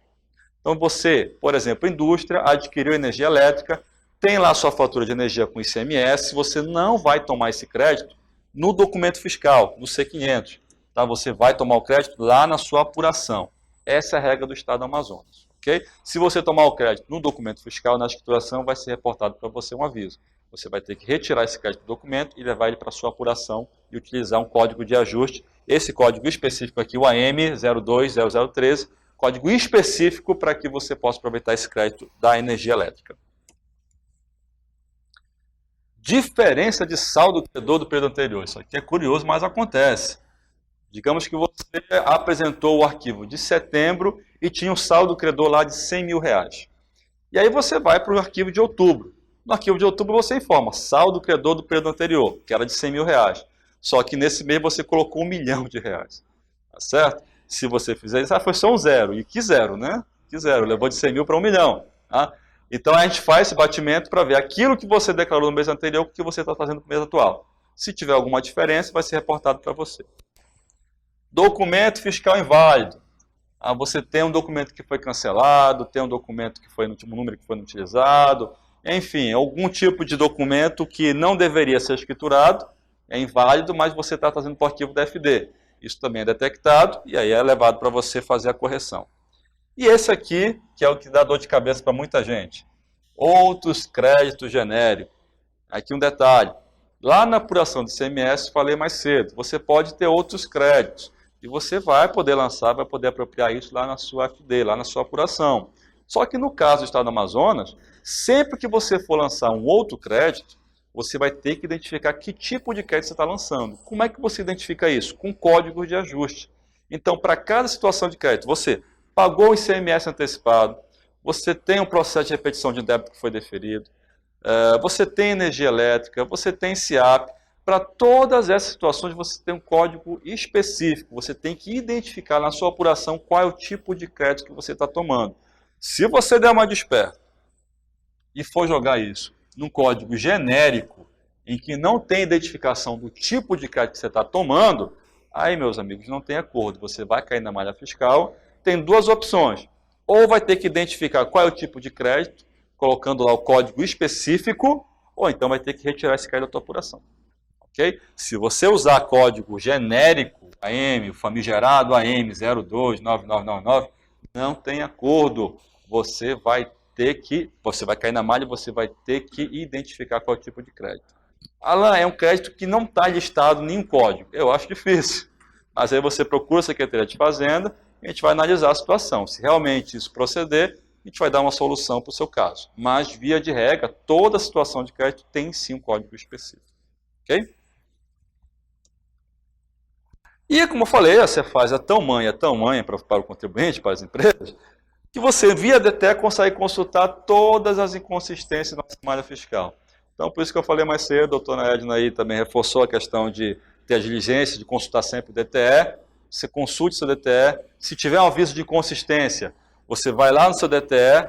Então, você, por exemplo, indústria, adquiriu energia elétrica, tem lá a sua fatura de energia com ICMS, você não vai tomar esse crédito no documento fiscal, no C500. Tá? Você vai tomar o crédito lá na sua apuração. Essa é a regra do Estado do Amazonas. Okay? Se você tomar o crédito no documento fiscal, na escrituração, vai ser reportado para você um aviso. Você vai ter que retirar esse crédito do documento e levar ele para a sua apuração e utilizar um código de ajuste. Esse código específico aqui, o AM 020013, código específico para que você possa aproveitar esse crédito da energia elétrica. Diferença de saldo credor do período anterior. Isso aqui é curioso, mas acontece. Digamos que você apresentou o arquivo de setembro e tinha um saldo credor lá de R$100 mil. E aí você vai para o arquivo de outubro. No arquivo de outubro você informa saldo credor do período anterior, que era de R$100 mil. Só que nesse mês você colocou R$1 milhão. Tá certo? Se você fizer isso, foi só um zero. E que zero, né? Que zero. Levou de 100 mil para 1 milhão. Tá? Então a gente faz esse batimento para ver aquilo que você declarou no mês anterior com o que você está fazendo no mês atual. Se tiver alguma diferença, vai ser reportado para você. Documento fiscal inválido. Você tem um documento que foi cancelado, tem um documento que foi no último número que foi utilizado, enfim, algum tipo de documento que não deveria ser escriturado, é inválido, mas você está trazendo para o arquivo da FD. Isso também é detectado e aí é levado para você fazer a correção. E esse aqui, que é o que dá dor de cabeça para muita gente. Outros créditos genéricos. Aqui um detalhe. Lá na apuração do ICMS, falei mais cedo, você pode ter outros créditos. E você vai poder lançar, vai poder apropriar isso lá na sua FD, lá na sua apuração. Só que no caso do Estado do Amazonas, sempre que você for lançar um outro crédito, você vai ter que identificar que tipo de crédito você está lançando. Como é que você identifica isso? Com códigos de ajuste. Então, para cada situação de crédito, você pagou o ICMS antecipado, você tem um processo de repetição de débito que foi deferido, você tem energia elétrica, você tem SIAP. Para todas essas situações, você tem um código específico. Você tem que identificar na sua apuração qual é o tipo de crédito que você está tomando. Se você der uma desperta e for jogar isso num código genérico, em que não tem identificação do tipo de crédito que você está tomando, aí, meus amigos, não tem acordo. Você vai cair na malha fiscal. Tem duas opções. Ou vai ter que identificar qual é o tipo de crédito, colocando lá o código específico, ou então vai ter que retirar esse crédito da tua apuração. Okay? Se você usar código genérico, AM, o famigerado AM 029999, não tem acordo. Você vai cair na malha e você vai ter que identificar qual tipo de crédito. Alan, é um crédito que não está listado em nenhum código. Eu acho difícil. Mas aí você procura a Secretaria de Fazenda e a gente vai analisar a situação. Se realmente isso proceder, a gente vai dar uma solução para o seu caso. Mas, via de regra, toda situação de crédito tem sim um código específico. Ok? E, como eu falei, a Cefaz é tão manha para o contribuinte, para as empresas, que você, via DTE, consegue consultar todas as inconsistências da nossa malha fiscal. Então, por isso que eu falei mais cedo, a doutora Edna aí também reforçou a questão de ter a diligência, de consultar sempre o DTE. Você consulte seu DTE. Se tiver um aviso de inconsistência, você vai lá no seu DTE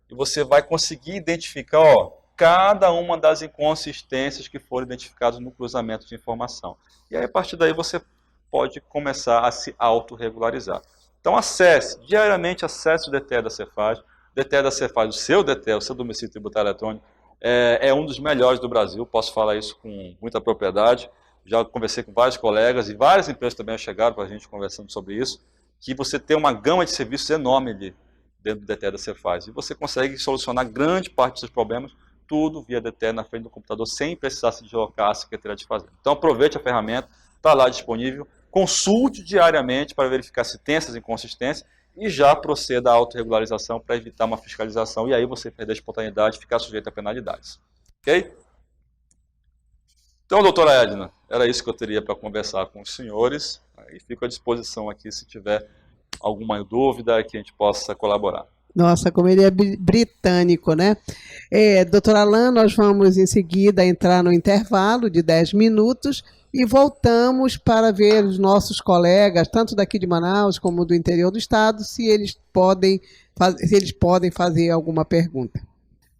e você vai conseguir identificar cada uma das inconsistências que foram identificadas no cruzamento de informação. E aí, a partir daí, você pode começar a se autorregularizar. Então, diariamente acesse o DTE da Cefaz. O DTE da Cefaz, o seu DTE, o seu domicílio tributário eletrônico, é um dos melhores do Brasil, posso falar isso com muita propriedade. Já conversei com vários colegas e várias empresas também chegaram para a gente conversando sobre isso, que você tem uma gama de serviços enorme ali dentro do DTE da Cefaz. E você consegue solucionar grande parte dos seus problemas, tudo via DTE na frente do computador, sem precisar se deslocar à Secretaria de Fazenda. Então aproveite a ferramenta, está lá disponível, consulte diariamente para verificar se tem essas inconsistências e já proceda à autorregularização para evitar uma fiscalização e aí você perder a espontaneidade e ficar sujeito a penalidades. Ok? Então, doutora Edna, era isso que eu teria para conversar com os senhores e fico à disposição aqui se tiver alguma dúvida que a gente possa colaborar. Nossa, como ele é britânico, né? Doutor Alan, nós vamos em seguida entrar no intervalo de 10 minutos e voltamos para ver os nossos colegas, tanto daqui de Manaus como do interior do estado, se eles podem fazer alguma pergunta.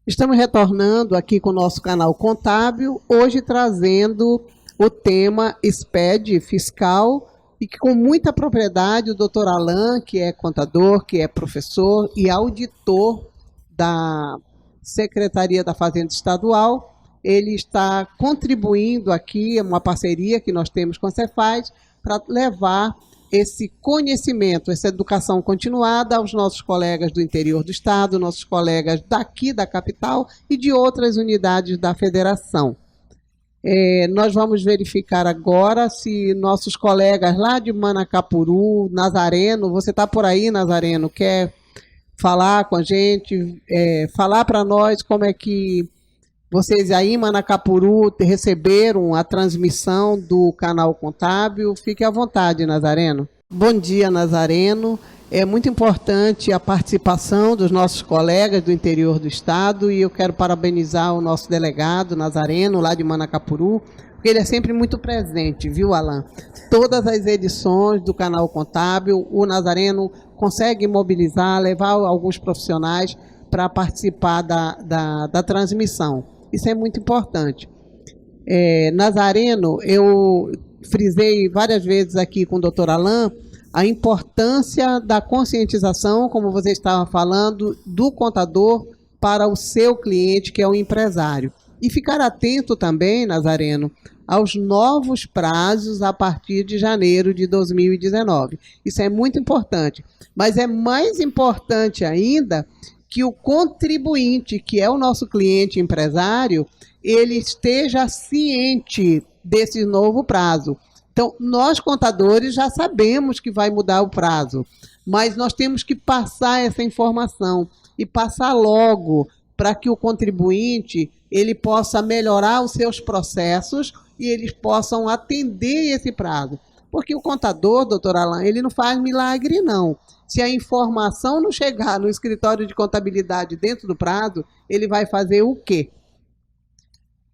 Estamos retornando aqui com o nosso canal Contábil, hoje trazendo o tema SPED fiscal, e que com muita propriedade o doutor Alain, que é contador, que é professor e auditor da Secretaria da Fazenda Estadual, ele está contribuindo aqui, é uma parceria que nós temos com a Cefaz, para levar esse conhecimento, essa educação continuada aos nossos colegas do interior do estado, nossos colegas daqui da capital e de outras unidades da federação. Nós vamos verificar agora se nossos colegas lá de Manacapuru, Nazareno, você está por aí, Nazareno, quer falar com a gente, falar para nós como é que vocês aí em Manacapuru receberam a transmissão do canal Contábil. Fique à vontade, Nazareno. Bom dia, Nazareno. É muito importante a participação dos nossos colegas do interior do estado e eu quero parabenizar o nosso delegado, Nazareno, lá de Manacapuru, porque ele é sempre muito presente, viu, Alain? Todas as edições do canal Contábil, o Nazareno consegue mobilizar, levar alguns profissionais para participar da transmissão. Isso é muito importante. Nazareno, eu frisei várias vezes aqui com o doutor Alain a importância da conscientização, como você estava falando, do contador para o seu cliente, que é o empresário. E ficar atento também, Nazareno, aos novos prazos a partir de janeiro de 2019. Isso é muito importante. Mas é mais importante ainda que o contribuinte, que é o nosso cliente empresário, ele esteja ciente desse novo prazo. Então, nós contadores já sabemos que vai mudar o prazo, mas nós temos que passar essa informação e passar logo para que o contribuinte ele possa melhorar os seus processos e eles possam atender esse prazo. Porque o contador, doutor Alain, ele não faz milagre, não. Se a informação não chegar no escritório de contabilidade dentro do prazo, ele vai fazer o quê?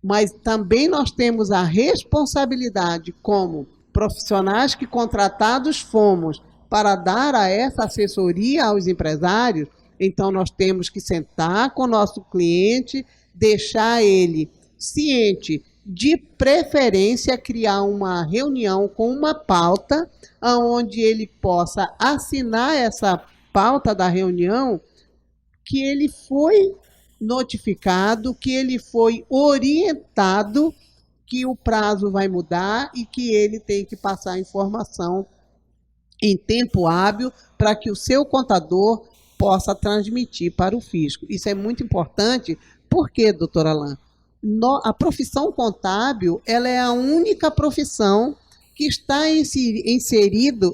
Mas também nós temos a responsabilidade como profissionais que contratados fomos para dar a essa assessoria aos empresários. Então nós temos que sentar com o nosso cliente, deixar ele ciente, de preferência criar uma reunião com uma pauta, onde ele possa assinar essa pauta da reunião, que ele foi notificado, que ele foi orientado que o prazo vai mudar e que ele tem que passar a informação em tempo hábil para que o seu contador possa transmitir para o fisco. Isso é muito importante, porque, doutor Alain, a profissão contábil ela é a única profissão que está inserida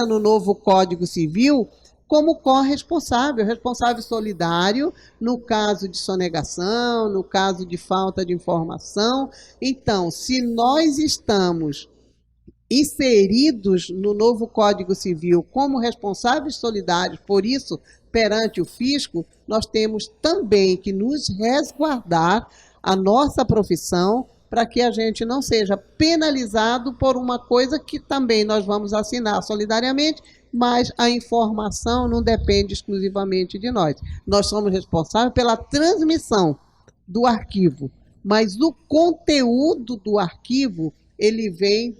no novo Código Civil como corresponsável, responsável solidário, no caso de sonegação, no caso de falta de informação. Então, se nós estamos inseridos no novo Código Civil como responsáveis solidários, por isso, perante o fisco, nós temos também que nos resguardar a nossa profissão para que a gente não seja penalizado por uma coisa que também nós vamos assinar solidariamente, mas a informação não depende exclusivamente de nós. Nós somos responsáveis pela transmissão do arquivo, mas o conteúdo do arquivo, ele vem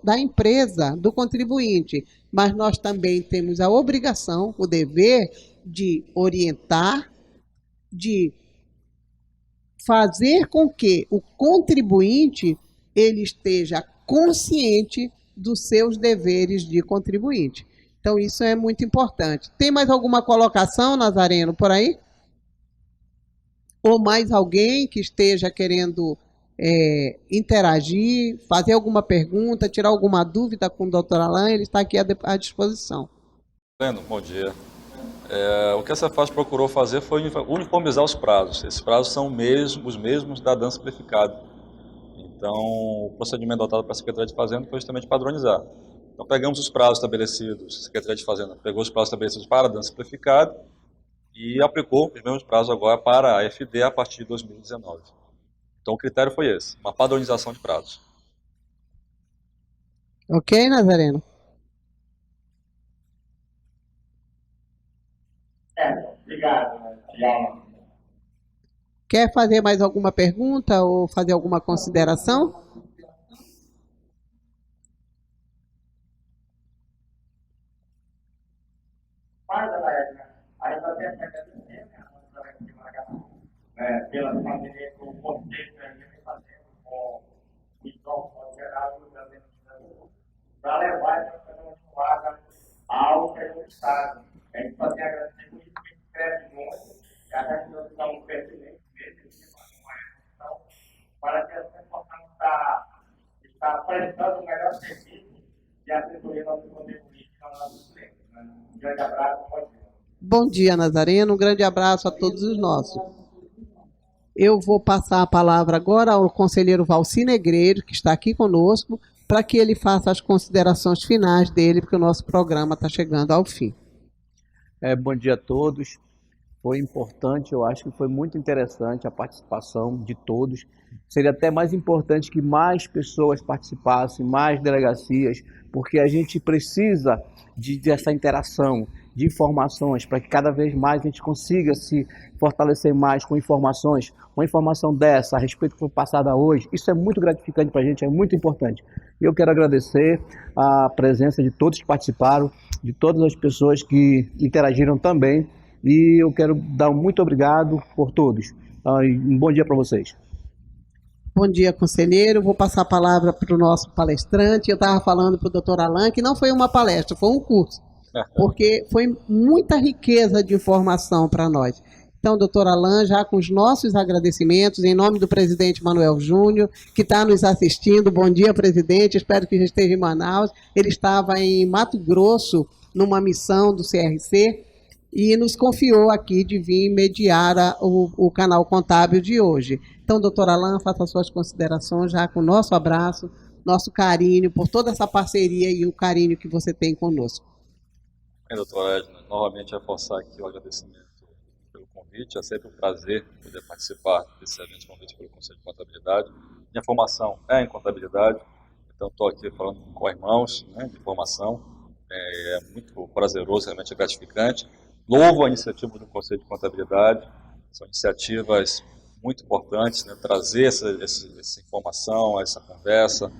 da empresa, do contribuinte. Mas nós também temos a obrigação, o dever de orientar, de fazer com que o contribuinte ele esteja consciente dos seus deveres de contribuinte. Então, isso é muito importante. Tem mais alguma colocação, Nazareno, por aí? Ou mais alguém que esteja querendo interagir, fazer alguma pergunta, tirar alguma dúvida com o doutor Alain? Ele está aqui à disposição. Bom dia. O que a Cefaz procurou fazer foi uniformizar os prazos. Esses prazos são os mesmos da dança simplificada. Então, o procedimento adotado para a Secretaria de Fazenda foi justamente padronizar. Então, pegamos os prazos estabelecidos, a Secretaria de Fazenda pegou os prazos estabelecidos para a dança simplificada e aplicou os mesmos prazos agora para a FD a partir de 2019. Então, o critério foi esse, uma padronização de prazos. Ok, Nazareno? Obrigado, Diana. Quer fazer mais alguma pergunta ou fazer alguma consideração? Mas, a gente até agradecer pela parceria que o Conselho vem fazendo com o Instituto Geral do Brasil para levar essa continuada ao Estado. A gente pode agradecer por isso que cresce muito, e até que nós estamos crescendo para que nós possamos estar prestando o melhor serviço e atribuir nosso contribuinte ao nosso cliente. Um grande abraço, bom dia. Bom dia, Nazareno. Um grande abraço a todos os nossos. Eu vou passar a palavra agora ao conselheiro Valci Negreiro, que está aqui conosco, para que ele faça as considerações finais dele, porque o nosso programa está chegando ao fim. Bom dia a todos. Foi importante, eu acho que foi muito interessante a participação de todos. Seria até mais importante que mais pessoas participassem, mais delegacias, porque a gente precisa dessa interação, de informações, para que cada vez mais a gente consiga se fortalecer mais com informações. Uma informação dessa, a respeito do que foi passada hoje, isso é muito gratificante para a gente, é muito importante. E eu quero agradecer a presença de todos que participaram, de todas as pessoas que interagiram também, e eu quero dar um muito obrigado por todos. Um bom dia para vocês. Bom dia, conselheiro. Vou passar a palavra para o nosso palestrante. Eu estava falando para o doutor Alain que não foi uma palestra, foi um curso, porque foi muita riqueza de informação para nós. Então, doutor Alain, já com os nossos agradecimentos, em nome do presidente Manuel Júnior, que está nos assistindo. Bom dia, presidente. Espero que já esteja em Manaus. Ele estava em Mato Grosso, numa missão do CRC, e nos confiou aqui de vir mediar o canal contábil de hoje. Então, doutor Alain, faça suas considerações já com o nosso abraço, nosso carinho por toda essa parceria e o carinho que você tem conosco. Doutor Edna, novamente reforçar aqui o agradecimento pelo convite. É sempre um prazer poder participar desse evento convite pelo Conselho de Contabilidade. Minha formação é em contabilidade, então estou aqui falando com co-irmãos, de formação. É muito prazeroso, realmente é gratificante. Louvo a iniciativa do Conselho de Contabilidade, são iniciativas muito importantes, trazer essa informação, essa conversa,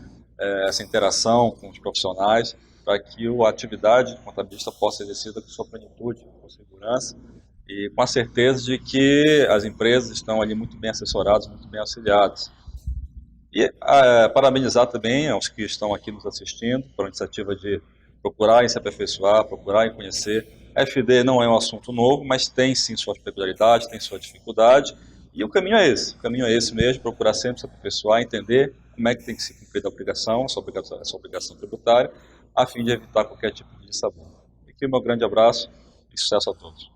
essa interação com os profissionais, para que a atividade contabilista possa ser exercida com sua plenitude, com segurança, e com a certeza de que as empresas estão ali muito bem assessoradas, muito bem auxiliadas. E parabenizar também aos que estão aqui nos assistindo, por a iniciativa de procurarem se aperfeiçoar, procurarem conhecer. A FD não é um assunto novo, mas tem sim suas peculiaridades, tem sua dificuldade, e o caminho é esse mesmo, procurar sempre se aperfeiçoar, entender como é que tem que se cumprir a obrigação, essa obrigação tributária, a fim de evitar qualquer tipo de dissabor. Aqui o meu grande abraço e sucesso a todos.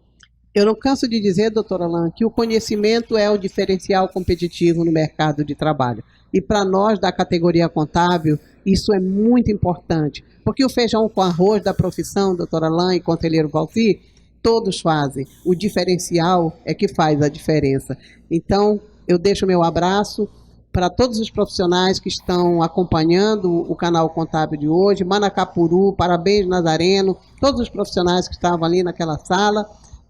Eu não canso de dizer, doutor Alain, que o conhecimento é o diferencial competitivo no mercado de trabalho. E para nós da categoria contábil, isso é muito importante, porque o feijão com arroz da profissão, doutor Alain e conselheiro Valci, todos fazem. O diferencial é que faz a diferença. Então, eu deixo meu abraço para todos os profissionais que estão acompanhando o canal contábil de hoje, Manacapuru, parabéns Nazareno, todos os profissionais que estavam ali naquela sala,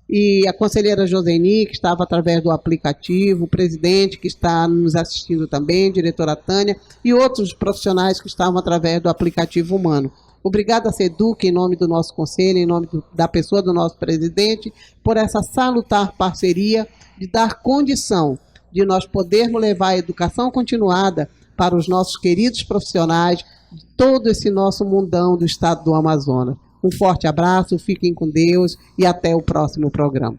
e a conselheira Joseni, que estava através do aplicativo, o presidente que está nos assistindo também, diretora Tânia, e outros profissionais que estavam através do aplicativo humano. Obrigada a Seduc, em nome do nosso conselho, em nome da pessoa do nosso presidente, por essa salutar parceria de dar condição de nós podermos levar a educação continuada para os nossos queridos profissionais de todo esse nosso mundão do estado do Amazonas. Um forte abraço, fiquem com Deus e até o próximo programa.